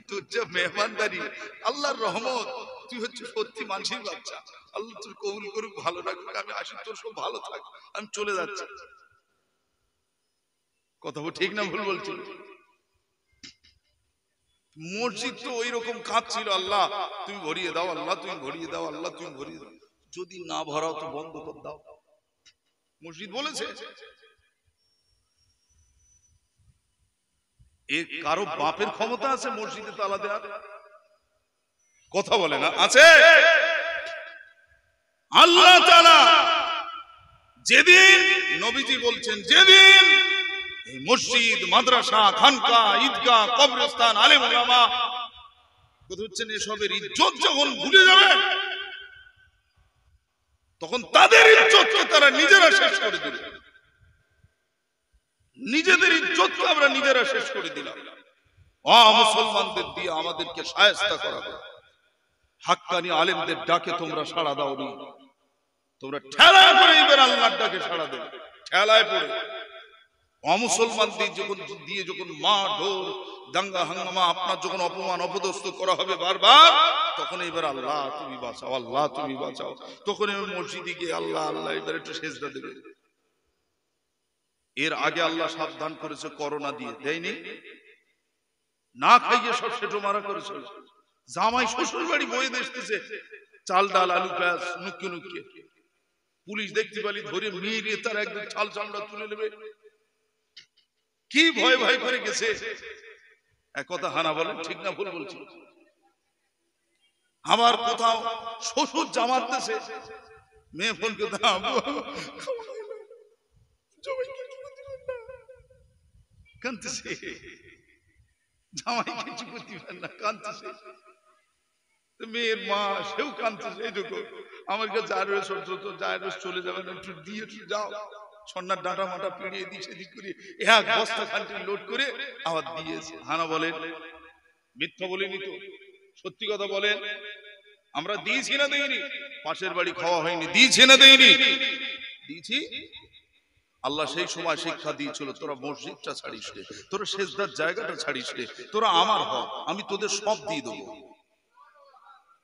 তোর যা মেহমানদারি, আল্লাহর রহমত, তুই হচ্ছে সত্যি মানুষের বাচ্চা, আল্লাহ তোর কবুল করুক, ভালো রাখুক, আমি আসি, তোর সব ভালো থাক, আমি চলে যাচ্ছি। কথা ঠিক না ভুল বলছি? মসজিদ তো ওই রকম কাঁদছিল, আল্লাহ তুমি ভরিয়ে দাও, আল্লাহ তুমি ভরিয়ে দাও, আল্লাহ তুমি ভরিয়ে দাও। যদি না ভরাও তো বন্ধ করে দাও। মসজিদ বলেছে এর কারো বাপের ক্ষমতা আছে মসজিদে তালা দেওয়ার? কথা বলে না? আছে? আল্লাহ তাআলা যেদিন, নবীজি বলছেন, যেদিন এই মসজিদ, মাদ্রাসা, খানকা, ঈদগাহ, কবরস্থান, আলেম ওলামা কথা হচ্ছেন এসবের ইজ্জত যখন ভুলে যাবে, তখন তাদের ইজ্জতকে তারা নিজেরা শেষ করে দিল। নিজেদের ইজ্জতকে আমরা নিজেরা শেষ করে দিলাম। মুসলমানদের দিয়ে আমাদেরকে শায়েস্তা করা হবে। হাক্কানি আলেমদের ডাকে তোমরা সাড়া দাওনি, তোমরা ঠেলায় পড়ে এবার আল্লাহর ডাকে সাড়া দেবে, ঠেলায় পড়ে। অমুসলমানদের যখন মা ঢোর দাঙ্গা হাঙ্গামা, আপনার যখন অপমান অপদস্থ করা হবে বারবার, তখন এবার আল্লাহ তুমি বাঁচাও, আল্লাহ তুমি বাঁচাও, তখন এবার মসজিদে গিয়ে আল্লাহ আল্লাহ এবার একটু সেজদা দেবে। এর আগে আল্লাহ সাবধান করেছে করোনা দিয়ে, দেয়নি? না খাইয়ে সব সেটো মারা করেছে। জামাই শ্বশুর বাড়ি বয়ে দেখতেছে চাল ডাল আলু পেঁয়াজ নুকিয়ে নুকিয়ে, পুলিশ দেখতে পালি ধরে মেরে তার একদম ছাল চামড়া তুলে নেবে। কি ভয় ভয় করে গেছে। এক কথা হানা বলেন, ঠিক না ভুল বলছি? আমার কোথাও শ্বশুর জামাতেছে, মেয়ে ফোন করতে কাঁদতেছে, জামাই কিছু করতে পারে না, কাঁদতেছে। মেয়ের মা সেও কাঁদতেছে। এই দেখো আমার কাছে চলে যাবে না, একটু দিয়ে যাও। সন্ন্যার ডাঁটা মাটা পিড়িয়ে দিয়ে সেদিক করে এক বস্তা খানটি লোড করে আবার দিয়েছে। হানা বলেন, মিথ্যা বলিনি তো, সত্যি কথা বলেন। আমরা দিয়েছি না দেইনি? পাশের বাড়ি খাওয়া হয়নি, দিয়েছি না দেইনি? দিয়েছি। আল্লাহ সেই সময় শিক্ষা দিয়েছিল, তোরা মসজিদটা ছাড়িস রে, তোরা সেজদার জায়গাটা ছাড়িস রে, তোরা আমার হক, আমি তোদের সব দিয়ে দেবো।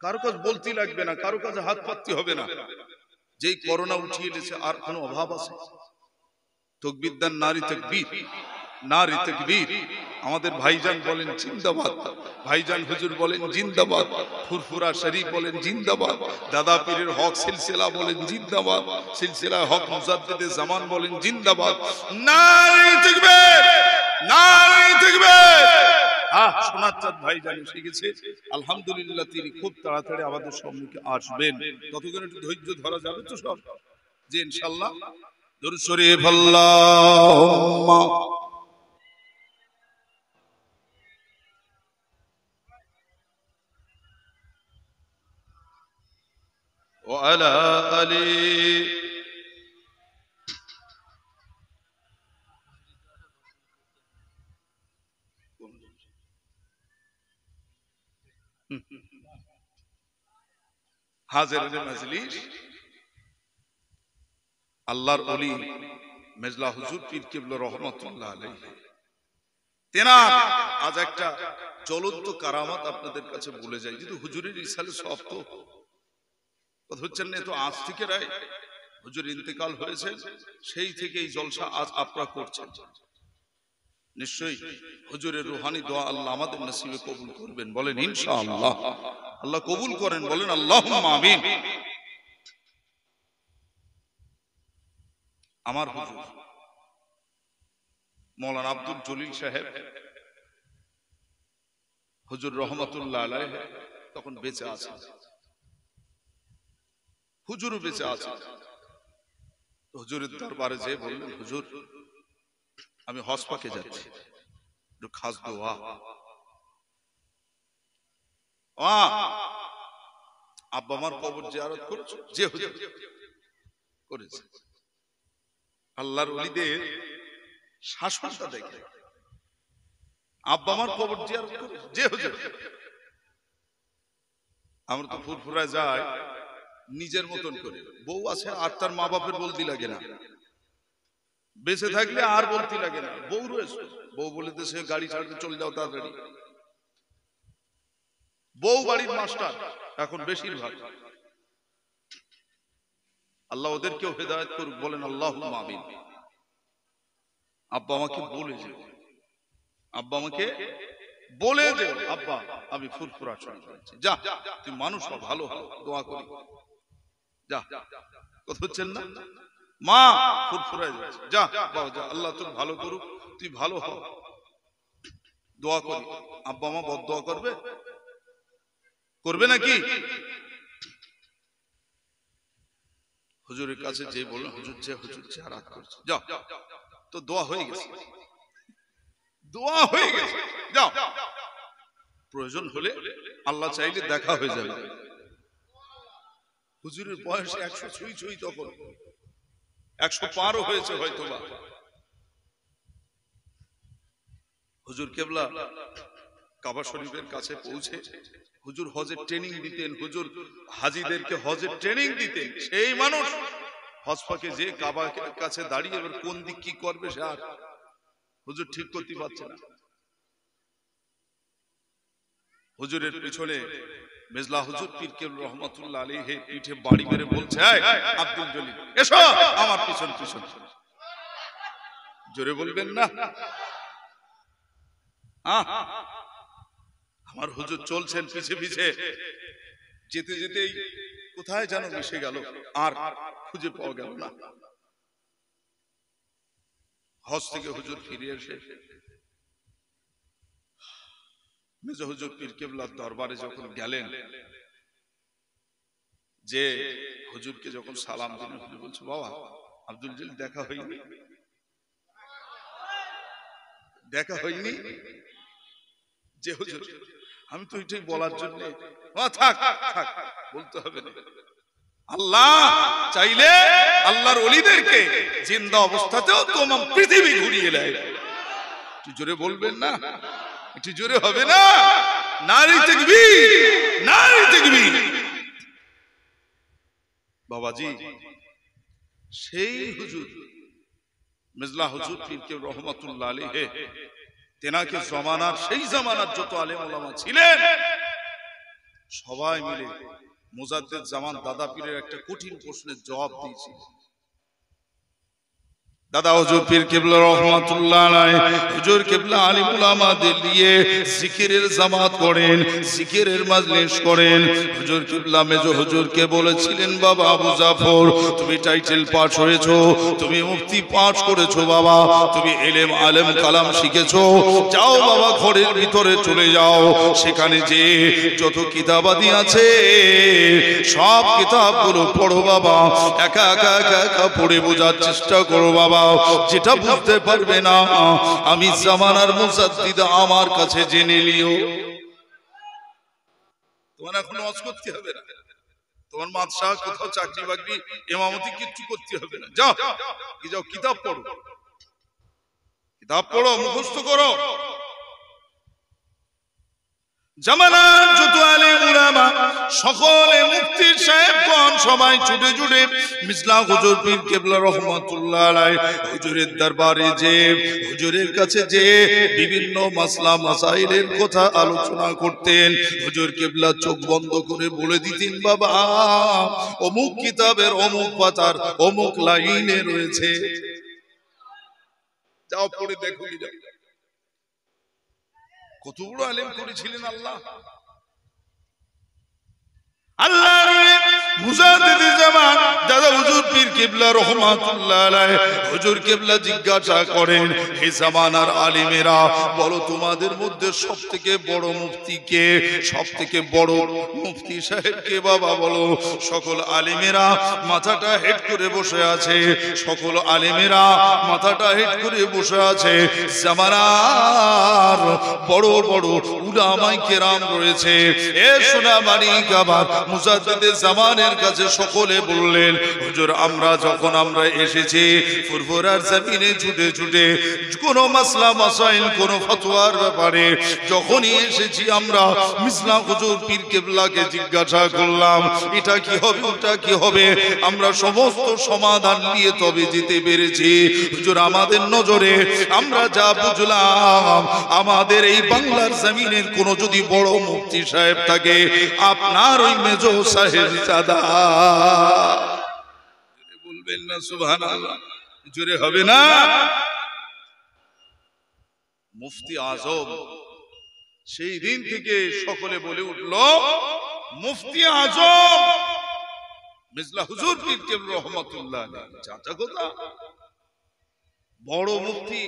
কারো কাজ বলতে লাগবে না, কারো কাছে হাত পাততে হবে না। যেই করোনা উঠিয়ে এনেছে, আর কোনো অভাব আছে? তাকবীর দেন, নারী তাকবীর, নারী তাকবীর। আমাদের ভাইজান বলেন জিন্দাবাদ, ভাইজান হুজুর বলেন জিন্দাবাদ, ফুরফুরা শরীফ বলেন জিন্দাবাদ, দাদা পীরের হক সিলসিলা বলেন জিন্দাবাদ, সিলসিলা হক মুজাদ্দিদে জামান বলেন জিন্দাবাদ। নারী তাকবীর, নারী তাকবীর। সোনার চাঁদ ভাইজান এসে গেছে, আলহামদুলিল্লাহ। তিনি খুব তাড়াতাড়ি আমাদের সম্মুখে আসবেন, ততক্ষণ একটু ধৈর্য ধরা যাবে তো সব? যে ইনশাআল্লাহ। দরুদ শরীফ আল্লাহুম্মা ওয়া আলা আলি হাজিরিন মজলিস। আল্লাহর ওলি মেজলা হুজুর পীর কিবলা রহমাতুল্লাহ আলাইহি, তেনার আজ একটা জ্বলন্ত কারামাত আপনাদের কাছে বলে যাই। যদি হুজুরের ইসালে সব তো কথা হচ্ছেন না, তো আজ থেকে রায় হুজুর ইন্তেকাল হয়েছে, সেই থেকে এই জলসা আজ আপনারা করছেন। নিশ্চয়ই হুজুরের রুহানি দোয়া আল্লাহ আমাদের নসিবে কবুল করবেন, বলেন ইনশাআল্লাহ। আল্লাহ কবুল করেন, বলেন আল্লাহুম্মা আমিন। আমার হুজুর মৌলানা আব্দুল জলিল সাহেব হুজুর রহমাতুল্লাহ আলাইহি তখন বেঁচে আছে, হুজুরও বেঁচে আছে। হুজুরের দরবারে যেয়ে বললেন, হুজুর আমি হজ পাকে যাচ্ছি, একটু খাস দোয়া। আব্বা আমার কবর জিয়ারত করেছো? যে হুজুর করেছে। আল্লাহর ওলিদের শাসনটা দেখে, আব্বা আমার কবর জিয়ারত করেছে? যে হুজুর। আমরা তো ফুরফুরায় যাই নিজের মতন করে, বউ আছে আর তার মা বাপের বলতে লাগে না, বেঁচে থাকলে আর বলতে লাগে না, বউ রয়েছে, বউ বলে দেশে গাড়ি ছাড়তে চলে যাও তাড়াতাড়ি। বউ বাড়ির মাস্টার এখন বেশিরভাগ। আল্লাহ ওদেরকেও হেদায়েত করুক, বলেন আল্লাহুম্মা আমিন। আব্বা আমাকে বলে যে, আব্বা আমাকে বলে যে, আব্বা আমি ফুরফুরা শুরু করেছি, যা তুই মানুষ ভালো হও, দোয়া করি, যা। কথা হচ্ছেন না? মা ফুরফুরায় যাচ্ছে, যা বাবা যা, আল্লাহ তোর ভালো করুক, তুই ভালো হ, দোয়া করি। আব্বা মা বদদোয়া করবে? করবে নাকি? হুজুরের কাছে যে বললেন, হুজুর যে আরাত করছে, যাও তো দোয়া হয়ে গেছে, দোয়া হয়ে গেছে, যাও, প্রয়োজন হলে আল্লাহ চাইলে দেখা হয়ে যাবে। হুজুরের বয়স 100 ছুঁই ছুঁই, তখন 100 পারও হয়েছে হয়তোবা। হুজুর কেবলা কাবা শরীফের কাছে পৌঁছে হুজুর হজের ট্রেনিং দিতেন, হুজুর হাজিদেরকে হজের ট্রেনিং দিতেন। সেই মানুষ হজ পাকে যে কাবার কাছে দাঁড়িয়ে এবার কোন দিক কি করবে সে আর হুজুর ঠিক করতে পারছে না। হুজুরের পিছনে মেজলা হুজুর পীর কেবলা রহমাতুল্লাহ আলাইহি পিঠে বাড়ি মেরে বলছে, আব্দুল জলিল এসো আমার পিছন পিছন। জোরে বলবেন না? আমার হুজুর চলছেন পিছে পিছে, যেতে যেতেই কোথায় যেন মিশে গেল, আর খুঁজে পাওয়া গেল না। হজ থেকে হুজুর ফিরে এসে মেজো হুজুর পীর কেবলার দরবারে যখন গেলেন, যে হুজুরকে যখন সালাম দিলেন, হুজুর বলছে, বাবা আব্দুল জলিল দেখা হয়নি, দেখা হয়নি। যে হুজুর, আমি তো এটাই বলার জন্য, থাক থাক বলতে হবে না। আল্লাহ চাইলে আল্লাহর ওলিদেরকে জিন্দা অবস্থাতেও তমাম পৃথিবী ঘুরিয়ে দেয়। একটু জোরে বলবেন না? একটু জোরে হবে না? নারী তাকবীর, নারী তাকবীর। বাবাজি সেই হুজুর মেজলা হুজুর পীর কেবলা রহমাতুল্লাহ আলাইহি, তেনাকে জমানার সেই জামানার যত আলেম ওলামা ছিলেন সবাই মিলে মুজাদ্দেদ জামান দাদা পীরের একটা কঠিন প্রশ্নের জবাব দিয়েছিল। দাদা হুজুর পীর কেবলা রহমাতুল্লাহ আলাইহি হুজুর কেবলা আলিম উলামাদের নিয়ে জিকিরের জামাত করেন, জিকিরের মাজলিস করেন। হুজুর কেবলা মেজো হুজুরকে বলেছিলেন, বাবা আবু জাফর তুমি টাইটেল পাস হয়েছো, তুমি মুফতি পাস করেছো, বাবা তুমি ইলম আলেম কালাম শিখেছো, যাও বাবা ঘরের ভিতরে চলে যাও, সেখানে যে যত কিতাবাদি আছে সব কিতাবগুলো পড়ো বাবা, একা একা একা একা পড়ে বোঝার চেষ্টা করো বাবা। যেটা বুঝতে পারবে না আমি জামানার মুজাদ্দিদ আমার কাছে জেনে নিও। তোমার এখন ওয়াজ করতে হবে না, তোমার মাদ্রাসা কোথাও চাকরি বাকরি ইমামতি কিচ্ছু করতে হবে না, যাও কি যাও কিতাব পড়ো, কিতাব পড়ো, মুখস্থ করো। জামানার যত আলেম উলামা সকলে মুফতি সাহেবগণ সবাই ছুটে ছুটে মিজলা হুজুর পীর কেবলা রহমাতুল্লাহ আলাইহি হুজুরের দরবারে যে হুজুরের কাছে যে বিভিন্ন মাসলা মাসাইলের কথা আলোচনা করতেন, হুজুর কেবলা চোখ বন্ধ করে বলে দিতেন, বাবা অমুক কিতাবের অমুক পাতার অমুক লাইনে রয়েছে, যাও পড়ে দেখো। কত বড় আলেম করেছিলেন আল্লাহ। আল্লাহ মুজাদ্দিদ জামান দাদা হুজুর পীর কিবলা রাহমাতুল্লাহ আলাইহি হুজুর কিবলা জিজ্ঞাসা করেন, হে জামানার আলেমেরা, বলো তোমাদের মধ্যে সবথেকে বড় মুফতি কে? সবথেকে বড় মুফতি সাহেব কে বাবা বলো? সকল আলেমেরা মাথাটা হেড করে বসে আছে, সকল আলেমেরা মাথাটা হেড করে বসে আছে। জামানার বড় বড় উলামায়ে কেরাম রয়েছে। এ সোনা মানিক আবার মুজাদ্দিদ জামানের কাছে সকলে বললেন, হুজুর আমরা এসেছি ফুরফুরার জমিনে ছুটে ছুটে কোন মাসলা মাসাইল কোন ফতোয়ার ব্যাপারে যখনই এসেছি আমরা মিসলা হুজুর পীর কিবলাকে জিজ্ঞাসা করলাম, এটা কি হবে ওটা কি হবে, আমরা সমস্ত সমাধান নিয়ে তবে যেতে পেরেছি। হুজুর আমাদের নজরে আমরা যা বুঝলাম, আমাদের এই বাংলার জমিনের কোন যদি বড় মুফতি সাহেব থাকে, আপনার ওই মেজো সাহেব সাদা। বলবেন না সুবহানাল্লাহ? জোরে হবে না? মুফতি আজম সেই দিন থেকে সকলে বলে উঠল, মুফতি আজম মিসলা হুজুর পীর কিবলা রাহমাতুল্লাহ আলাইহি। চাচা কথা বড় মুফতি,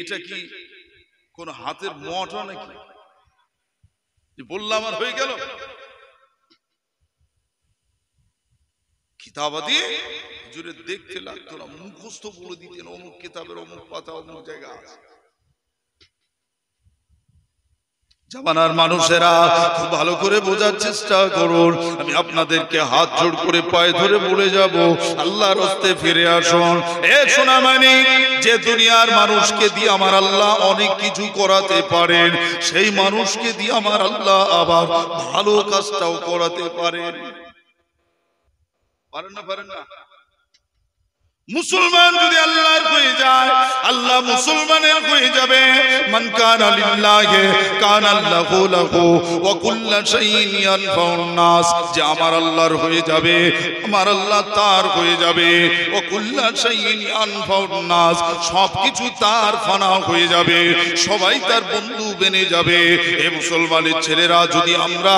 এটা কি কোন হাতের মোটা নাকি? বললাম আর হয়ে গেল? কিতাবাদি হুজুরে দেখতে লাগতো না, মুখস্থ বলে দিতেন, অমুক কিতাবের অমুক পাতা অমুক জায়গা আছে। জামানার মানুষেরা খুব ভালো করে বোঝার চেষ্টা করুন। আমি আপনাদেরকে হাত জোড় করে পায়ে ধরে বলে যাব, আল্লাহর রাস্তায় ফিরে আসুন। এ সোনা মানিক, যে দুনিয়ার মানুষকে দিয়ে আমার আল্লাহ অনেক কিছু করাতে পারেন, সেই মানুষকে দিয়ে আমার আল্লাহ আবার ভালো কাজটাও করাতে পারেন। পারেন না? পারেন না? মুসলমান যদি আল্লাহর হয়ে যায়, আল্লাহ মুসলমানের হয়ে যাবে। মান কানা লিল্লাহি কানা আল্লাহু লাহু ওয়া কুল্লু শাইইন ইয়ানফাউন নাস, যে আমার আল্লাহর হয়ে যাবে, আমার আল্লাহ তার হয়ে যাবে। ওয়া কুল্লু শাইইন ইয়ানফাউন নাস, সবকিছু তার ফানা হয়ে যাবে, সবাই তার বন্ধু বেনে যাবে। এ মুসলমানের ছেলেরা, যদি আমরা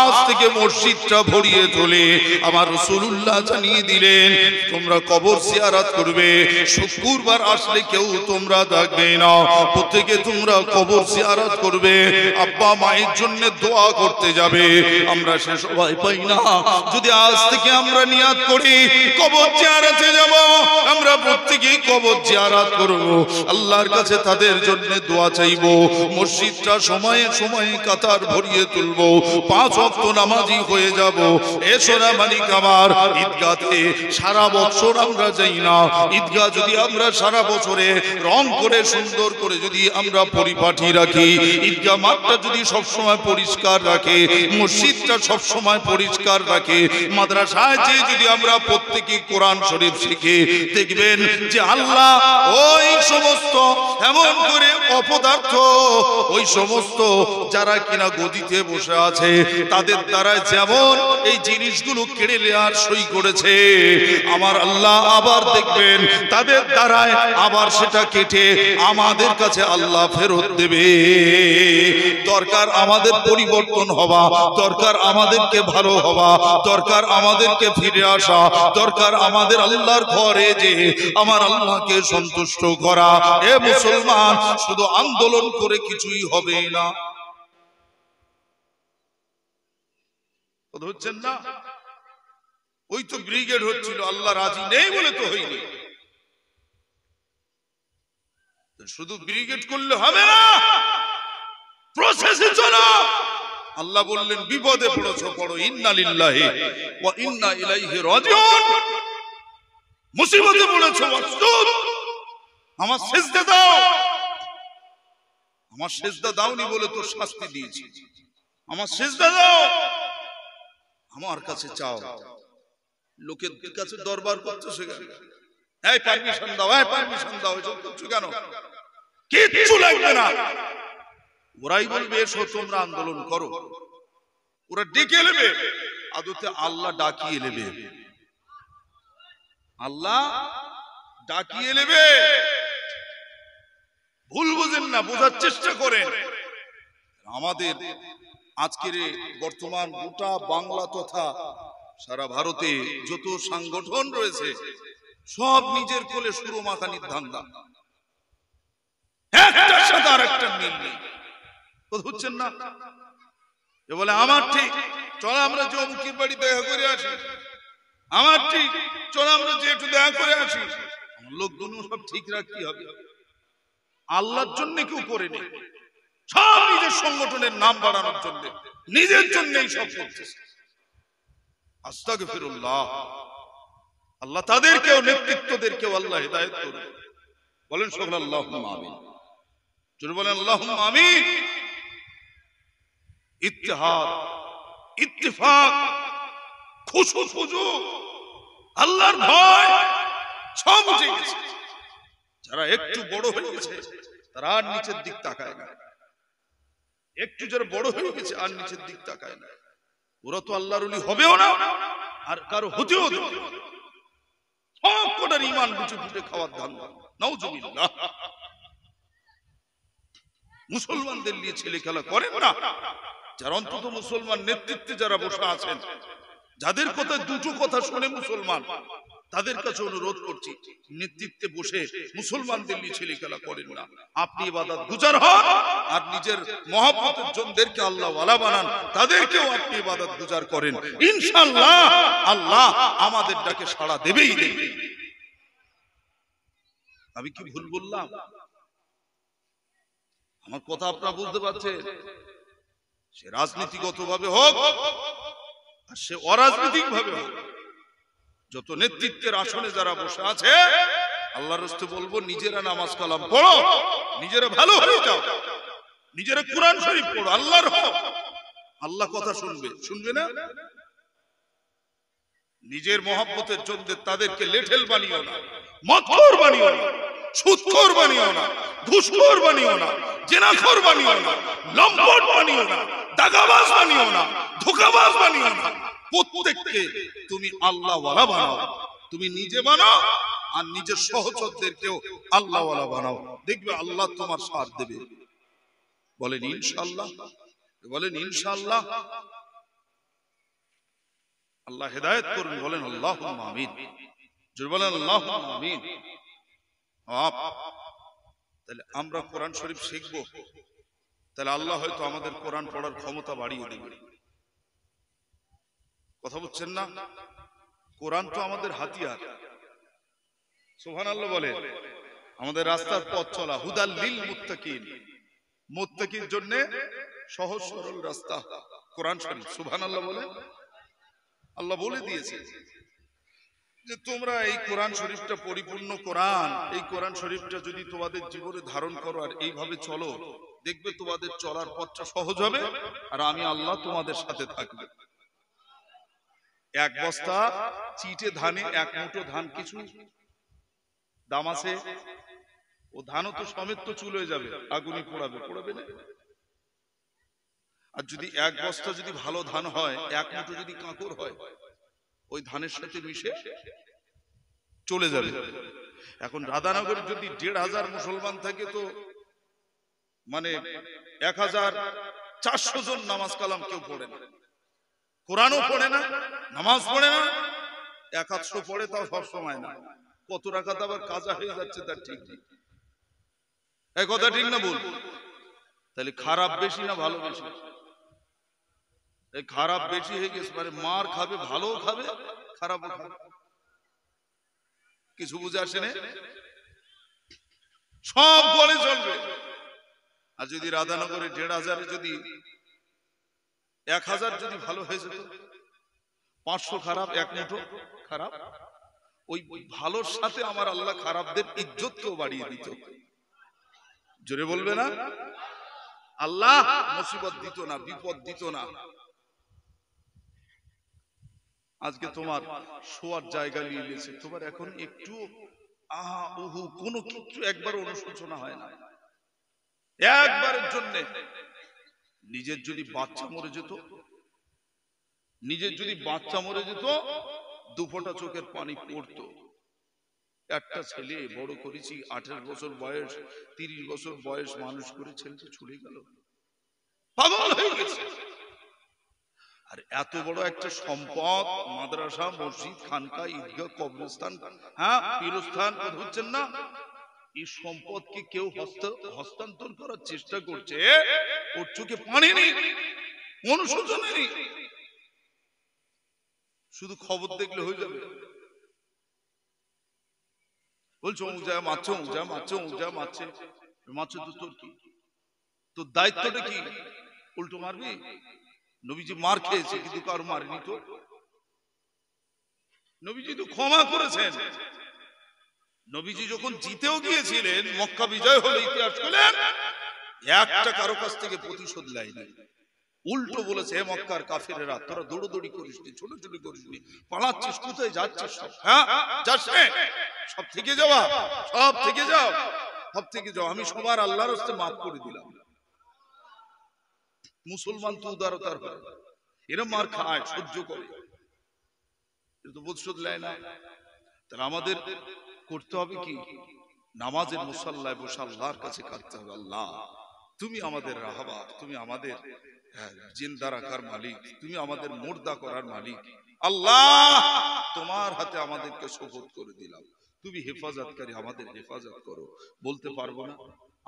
আজ থেকে মসজিদটা ভরিয়ে তোলে, আমার রাসূলুল্লাহ জানিয়ে দিলেন তোমরা কবর জিয়ারত করবে, শুক্রবার আসলে কেউ তোমরা দেখবে না, প্রত্যেকে তোমরা কবর জিয়ারত করবে, আব্বা মায়ের জন্য দোয়া করতে যাবে। আমরা সে সবাই পাই না। যদি আজ থেকে আমরা নিয়াত করি কবর জিয়ারতে যাব, আমরা প্রত্যেকেই কবর জিয়ারত করব, আল্লাহর কাছে তাদের জন্য দোয়া চাইব, মসজিদটা সময়ে সময়ে কাতার ভরিয়ে তুলব, 5 ওয়াক্ত নামাজি হয়ে যাব। এ সোনা মানিক আমার, ঈদগাতে সারা বছর আমরা যাই না, ঈদগাহ যদি আমরা সারা বছরে রং করে সুন্দর করে যদি আমরা পরিপাটি রাখি, ঈদগাহ মাঠটা যদি সব সময় পরিষ্কার রাখে, মসজিদটা সব সময় পরিষ্কার রাখে, মাদ্রাসায় যে যদি আমরা প্রত্যেকই কোরআন শরীফ শিখি, দেখবেন যে আল্লাহ ওই সমস্ত এমন করে অপদার্থ, ওই সমস্ত যারা কিনা গদিতে বসে আছে, তাদের দ্বারা যেমন এই জিনিসগুলো কেড়ে নেওয়ার সই করেছে, আমার আল্লাহ আবার দেখবেন তাদের দ্বারায় আবার সেটা কেটে আমাদের কাছে আল্লাহ ফেরত দেবে। দরকার আমাদের পরিবর্তন হওয়া, দরকার আমাদেরকে ভালো হওয়া, দরকার আমাদেরকে ফিরে আসা, দরকার আমাদের আল্লাহর ঘরে যে আমার আল্লাহকে সন্তুষ্ট করা। এ মুসলমান, শুধু আন্দোলন করে কিছুই হবে না। হচ্ছেন না? ওই তো ব্রিগেড হচ্ছিল, আল্লাহ রাজি নেই বলে তো হয়নি। শুধু ব্রিগেড করলে হবে না, প্রসেসে চলো। আল্লাহ বললেন বিপদে পড়েছো, পড়ো ইন্না লিল্লাহি ওয়া ইন্না ইলাইহি রাজিউন। মুসিবতে পড়েছো, ওয়াসজুদ, আমার সিজদা দাও। আমার সিজদা দাওনি বলে তো শাস্তি দিয়েছি, আমার সিজদা দাও, আমার কাছে চাও। লোকের কাছে দরবার করছো, সেখানে এই পারমিশন দাও, এই পারমিশন দাও, এসব করছো কেন? কিচ্ছু লাগবে না। ওরাই বলবে এসো তোমরা আন্দোলন করো, ওরা ডেকে নেবে। আদতে আল্লাহ ডাকিয়ে নেবে, আল্লাহ ডাকিয়ে নেবে। ভুল বুঝেন না, বোঝার চেষ্টা করেন। আমাদের আজকের বর্তমান গোটা বাংলা তথা সারা ভারতে যত সংগঠন রয়েছে সব নিজের কোলে সুরো মাখানির ধান্দা, একটার সাথে আর একটা মিল নেই। বুঝছেন না? এ বলে আমার ঠিক, চল আমরা যে অমুকের বাড়ি দেখা করে আসি, আমার ঠিক, চল আমরা যে একটু দেখা করে আসি। লোকগুলো সব ঠিক রাখতে হবে, আল্লাহর জন্য কেউ করে নেই, সব নিজের সংগঠনের নাম বাড়ানোর জন্য, নিজের জন্যই সব করতেছে। আস্তাগফিরুল্লাহ। আল্লাহ তাদেরকেও, নেতৃত্বদেরকেও আল্লাহ হিদায়াত করুন। বলেন সকল আল্লাহুম্মা আমিন। যদি বলেন আল্লাহুম্মা আমিন। ইত্তেহাদ, ইত্তেফাক, খুশু খুশু, আল্লাহর ভয় সব উঠে গেছে। যারা একটু বড় হয়ে গেছে তারা আর নিচের দিক তাকায় না, একটু যারা বড় হয়ে গেছে আর নিচের দিক তাকায় না। ওরা তো আল্লাহর ওলি হবেও না আর কারো হতেও দেবে না। সব কটার ঈমান বুঝে বুঝে খাওয়ার ধান্দা। নাউজুবিল্লাহ। মুসলমানদের নিয়ে ছেলে খেলা করেন না। যারা অন্তত মুসলমান নেতৃত্বে যারা বসে আছেন, যাদের কথা দুটো কথা শুনে মুসলমান, তাদের কাছে অনুরোধ করছি, নেতৃত্বে বসে মুসলমানদের নিয়ে ছেলে খেলা করেন না। আপনি ইবাদত গুজার হন আর নিজের মহব্বতের জনদেরকে আল্লাহ ওয়ালা বানান, তাদেরকেও আপনি ইবাদত গুজার করেন। ইনশাআল্লাহ আল্লাহ আমাদের ডাকে সাড়া দেবেই দেবে। আমি কি ভুল বললাম? আমার কথা আপনারা বুঝতে পারছেন? সে রাজনীতিগত ভাবে হোক আর সে অরাজনৈতিক ভাবে হোক, যত নেতৃত্বের আসনে যারা বসে আছে, আল্লাহর রাস্তায় বলবো, নিজেরা নামাজ কালাম পড়ো, নিজেরা ভালো হয়ে যাও, নিজেরা কোরআন শরীফ পড়ো, আল্লাহর হও। আল্লাহ কথা শুনবে, শুনবে না? নিজের মহব্বতের জন্য তাদেরকে লেঠেল বানিও না, মদখোর বানিও না, সুদখোর বানিও না, ঘুষখোর বানিও না, জেনাখোর বানিও না, লম্পট বানিও না, দাগাবাজ বানিও না, ধোঁকাবাজ বানিও না। প্রত্যেককে তুমি আল্লাহ ওয়ালা বানাও। তুমি নিজে বানাও আর নিজের সহচরদেরকেও আল্লাহ ওয়ালা বানাও, দেখবে আল্লাহ তোমার সাথ দেবে। বলেন ইনশাআল্লাহ, বলেন ইনশাআল্লাহ। আল্লাহ হেদায়েত করুন। বলেন আল্লাহুম্মা আমিন। জোরে বলেন আল্লাহুম্মা আমিন। তাহলে আমরা কোরআন শরীফ শিখবো, তাহলে আল্লাহ হয়তো আমাদের কোরআন পড়ার ক্ষমতা বাড়িয়ে দেবে। কথা বুঝছেন না? কোরআন তো আমাদের হাতিয়ার। সুবহানাল্লাহ বলে। আমাদের রাস্তার পথ চলা, হুদাল লিল মুত্তাকিন, মুত্তাকির জন্য সহজ সরল রাস্তা কোরআন শরীফ। সুবহানাল্লাহ বলে। আল্লাহ বলে দিয়েছে যে তোমরা এই কোরআন শরীফটা পরিপূর্ণ কোরআন, এই কোরআন শরীফটা যদি তোমাদের জীবনে ধারণ করো আর এইভাবে চলো, দেখবে তোমাদের চলার পথটা সহজ হবে আর আমি আল্লাহ তোমাদের সাথে থাকবো। এক বস্তা চিটে ধানে এক মুঠো ধান কিছু দাম আছে? ও ধানও তো সমেত তো চুল হয়ে যাবে, আগুনে পোড়াবে, পোড়াবে না? আর যদি এক বস্তা যদি ভালো ধান হয়, এক মুঠো যদি কাঁকর হয়, ওই ধানের সাথে মিশে চলে যাবে। এখন রাধানগরে যদি ১৫০০ মুসলমান থাকে, তো মানে ১৪০০ জন নামাজ কালাম কেউ পড়ে না, কোরআনও পড়ে না, নামাজ পড়ে না, ১০০ পড়ে, তাও সব সময় না। কত রাকাত আবার কাজা হয়ে যাচ্ছে তার ঠিক নেই। এই কথা ঠিক না বল? তাহলে খারাপ বেশি না ভালো বেশি? এই খারাপ বেশি হয়ে গেছে, মানে মার খাবে, ভালো খাবে, খারাপও খাবে। কিছু বুঝে আসে না? সব বলে চলবে। আর যদি রাধানগরে ১৫০০ যদি ১০০০ যদি ভালো হয়ে যেত, ৫০০ খারাপ, এক মুঠো খারাপ, ওই ভালোর সাথে আমার আল্লাহ খারাপদের ইজ্জতকেও বাড়িয়ে দিত। জোরে বলবে না? আল্লাহ মুসিবত দিত না, বিপদ দিত না। আজকে তোমার শোয়ার জায়গা নিয়ে নিয়েছে, তোমার এখন একটু আহা উহু কোনো কিছু একবার অনুশোচনা হয় না। একবারের জন্য নিজের যদি বাচ্চা মরে যেত, নিজের যদি বাচ্চা মরে যেত, দুফোঁটা চোখের পানি পড়তো। একটা ছেলে বড় করেছি, 18 বছর বয়স, 30 বছর বয়স, মানুষ করে ছেলেটা চলে গেল, পাগল হয়ে গেছে। আর এত বড় একটা সম্পদ, মাদ্রাসা, মসজিদ, খানকা, ঈদগাহ, কবরস্থান, হ্যাঁ, পীরস্থান, হচ্ছেন না, এই সম্পদকে কেউ হস্তান্তর করার চেষ্টা করছে, ওর চোখে পানি নেই, অনুশোচনা নেই, শুধু খবর দেখলে হয়ে যাবে। বলছো যা মারছে, যা মারছে, যা মারছে, মারছে তো তোর কি, তোর দায়িত্বটা কি? উল্টো মারবি? নবীজি মার খেয়েছে কিন্তু কারো মারেনি তো। নবীজি তো ক্ষমা করেছেন। নবীজি যখন জিতেও গিয়েছিলেন, মক্কা বিজয় হলে, ইতিহাস করলেন, একটা কারো কাছ থেকে প্রতিশোধ নেয়নি। উল্টো বলেছে, হে মক্কার কাফিরেরা, তোরা দৌড়দৌড়ি করিসনি, ছোটাছুটি করিসনি, পালাচ্ছিস, কোথায় যাচ্ছিস? সব হ্যাঁ যাস নে, সব থেকে যাওয়া, সব থেকে যাও, সব থেকে যাও, আমি সবার আল্লাহর রাস্তে মাফ করে দিলাম। মুসলমান তো উদারতার হয়, এরা মার খায়, সহ্য করে, কিন্তু প্রতিশোধ নেয় না। তাহলে আমাদের করতে হবে কি? নামাজের মুসাল্লায় বসে আল্লাহর কাছে কাঁদতে হবে, আল্লাহ তুমি আমাদের রাহবার, তুমি আমাদের জিন্দা রাখার মালিক, তুমি আমাদের মুর্দা করার মালিক। আল্লাহ তোমার হাতে আমাদেরকে সুপুর্দ করে দিলাম, তুমি হেফাজতকারী, আমাদের হেফাজত করো। বলতে পারবো না?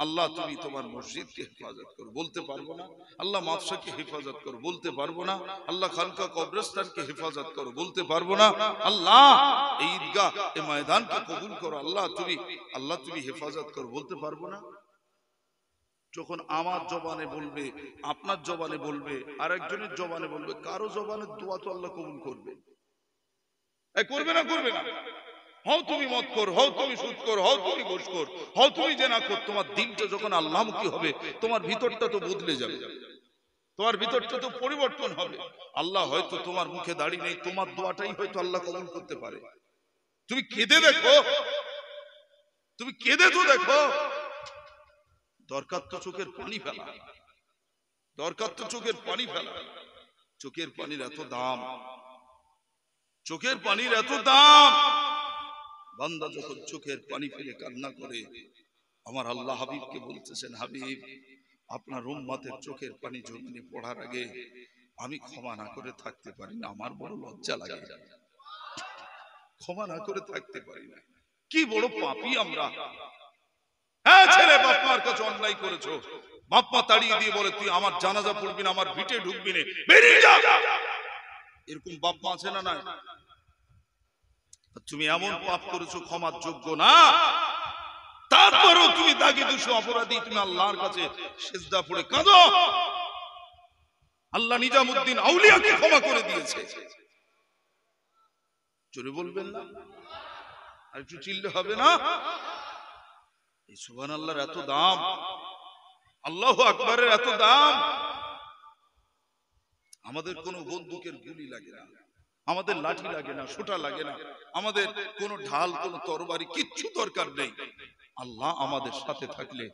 আল্লাহ তুমি তোমার মসজিদকে হেফাজত করো। বলতে পারবো না? আল্লাহ মাদ্রাসাকে হেফাজত করো। বলতে পারবো না? আল্লাহ খানকা কবরস্থানকে হেফাজত করো। বলতে পারবো না? আল্লাহ এই ঈদগাহ, এই ময়দানকে কবুল করো। আল্লাহ তুমি হেফাজত করো। বলতে পারবো না? যখন আমার জবানে বলবে, আপনার জবানে বলবে, আর একজনের জবানে বলবে, কারো জবানের দোয়া তো আল্লাহ কবুল করবে? করবে না? করবে না? হও তুমি মদখোর, হও তুমি সুদখোর, হও তুমি ঘুষখোর, হও তুমি জেনাখোর, তোমার দিনটা যখন আল্লাহমুখী হবে, তোমার ভিতরটা তো বদলে যাবে, তোমার ভিতরটা তো পরিবর্তন হবে। আল্লাহ হয়তো তোমার মুখে দাঁড়িয়ে নেই, তোমার দোয়াটাই হয়তো আল্লাহ কবুল করতে পারে। তুমি কেঁদে দেখো, তুমি কেঁদে তো দেখো। দরকার তো চোখের পানি ফেলা, দরকার তো চোখের পানি ফেলা। চোখের পানির এত দাম, চোখের পানির এত দাম। বান্দা যখন চোখের পানি ফেলে কান্না করে, আমার আল্লাহ হাবিবকে বলতেছেন, হাবিব আপনার উম্মতের চোখের পানি জমিনে পড়ার আগে আমি ক্ষমা না করে থাকতে পারি না, আমার বড় লজ্জা লাগে, ক্ষমা না করে থাকতে পারি না। কি বড় পাপী আমরা। হ্যাঁ ছেলে, বাপ মার কাছে অন্যায় করেছো, বাপ মা তাড়িয়ে দিয়ে বলে তুই আমার জানাজা পড়বি না, আমার ভিটে ঢুকবি না, বেরিয়ে যা, এরকম বাপ মা আছে না? নাই? তুমি এমন পাপ করেছো ক্ষমার যোগ্য না, তারপরও তুমি দাগি দোষী অপরাধী, তুমি আল্লাহর কাছে সিজদা পড়ে কাঁদো। আল্লাহ নিজামুদ্দিন আউলিয়াকে ক্ষমা করে দিয়েছে। জোরে বলবেন না? আর একটু চিল্লে হবে না? এই সুবহানাল্লাহর এত দাম, আল্লাহু আকবারের এত দাম। আমাদের কোনো বন্দুকের গুলি লাগে না, আমাদের লাঠি লাগে না, সোটা লাগে না, আমাদের কোনো ঢাল, কোনো তরবারি, কিচ্ছু দরকার নেই। আল্লাহ আমাদের সাথে থাকলে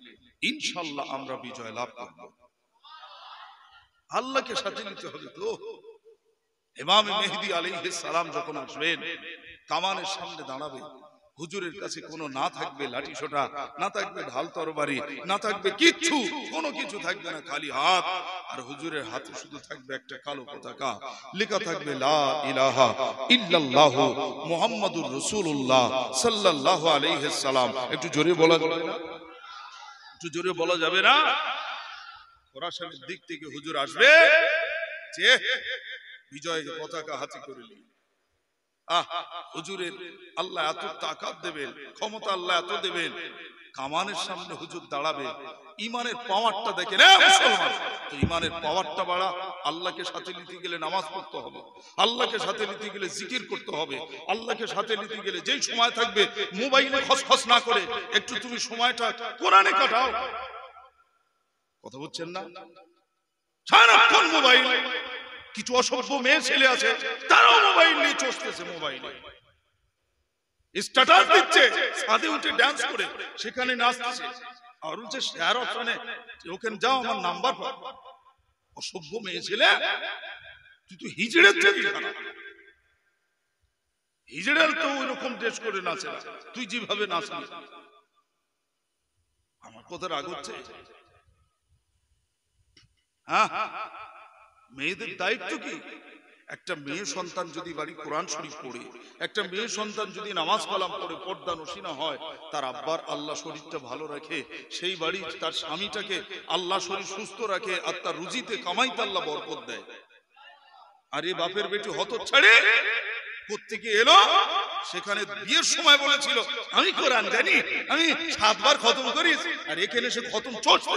ইনশাআল্লাহ আমরা বিজয় লাভ করব। আল্লাহকে সাথে নিতে হবে তো। ইমাম মেহেদী আলাইহিস সালাম যখন আসবেন, কামানের সামনে দাঁড়াবে, হুজুরের কাছে কোনো না থাকবে লাঠি সোটা, না থাকবে ঢাল তরবারি, না থাকবে কিচ্ছু, কোনো কিছু থাকবে না, খালি হাত। আর হুজুরের হাতে শুধু থাকবে একটা কালো পতাকা, লেখা থাকবে লা ইলাহা ইল্লাল্লাহু মুহাম্মাদুর রাসূলুল্লাহ সাল্লাল্লাহু আলাইহি সাল্লাম। একটু জোরে বলা যাবে না? একটু জোরে বলা যাবে না? খোরাসানের দিক থেকে হুজুর আসবে, যে বিজয়ের পতাকা হাতে করে নিয়ে, হুজুরের আল্লাহ এত তাকাত দেবেন, ক্ষমতা আল্লাহ এত দেবেন, কামানের সামনে হুজুর দাঁড়াবে। ইমানের পাওয়ারটা দেখেন মুসলমান, তো ইমানের পাওয়ারটা বাড়া। আল্লাহকে সাথে নিতে গেলে নামাজ পড়তে হবে, আল্লাহকে সাথে নিতে গেলে জিকির করতে হবে, আল্লাহকে সাথে নিতে গেলে যেই সময় থাকবে মোবাইলে খসখস না করে একটু তুমি সময়টা কোরআনে কাটাও। কথা বলছেন না? সারাক্ষণ মোবাইল। কিছু অসভ্য মেয়ে ছেলে আছে, তারাও মোবাইল নিয়ে চষতেছে, মোবাইলে স্ট্যাটাস দিচ্ছে, ছাদে উঠে ডান্স করে সেখানে নাচতেছে, আর হচ্ছে শেয়ার অপশনে ওখানে যাও আমার নাম্বার পাও। অসভ্য মেয়ে ছেলে, তুই তো হিজড়ের থেকে খারাপ। হিজড়ের তো ওই রকম ড্রেস করে নাচে না, তুই যেভাবে নাচবি। আমার কথা রাগ হচ্ছে? হ্যাঁ, মেয়েদের দায়িত্ব কি? একটা মেয়ে সন্তান যদি বাড়ি কোরআন শরীফ পড়ে, একটা মেয়ে সন্তান যদি নামাজ কালাম পড়ে পর্দা নসিনা হয়, তার আব্বার আল্লাহ শরীরটা ভালো রাখে, সেই বাড়ি তার স্বামীটাকে আল্লাহ শরীর সুস্থ রাখে, আর তার রুজিতে কামাইতে আল্লাহ বরকত দেয়। আর এই বাপের বেটি হতচ্ছাড়ি কোত্থেকে এলো, সেখানে বিয়ের সময় বলেছিল আমি কোরআন জানি, আমি 7 বার খতম করিস, আর এখানে সে খতম চড়ছে।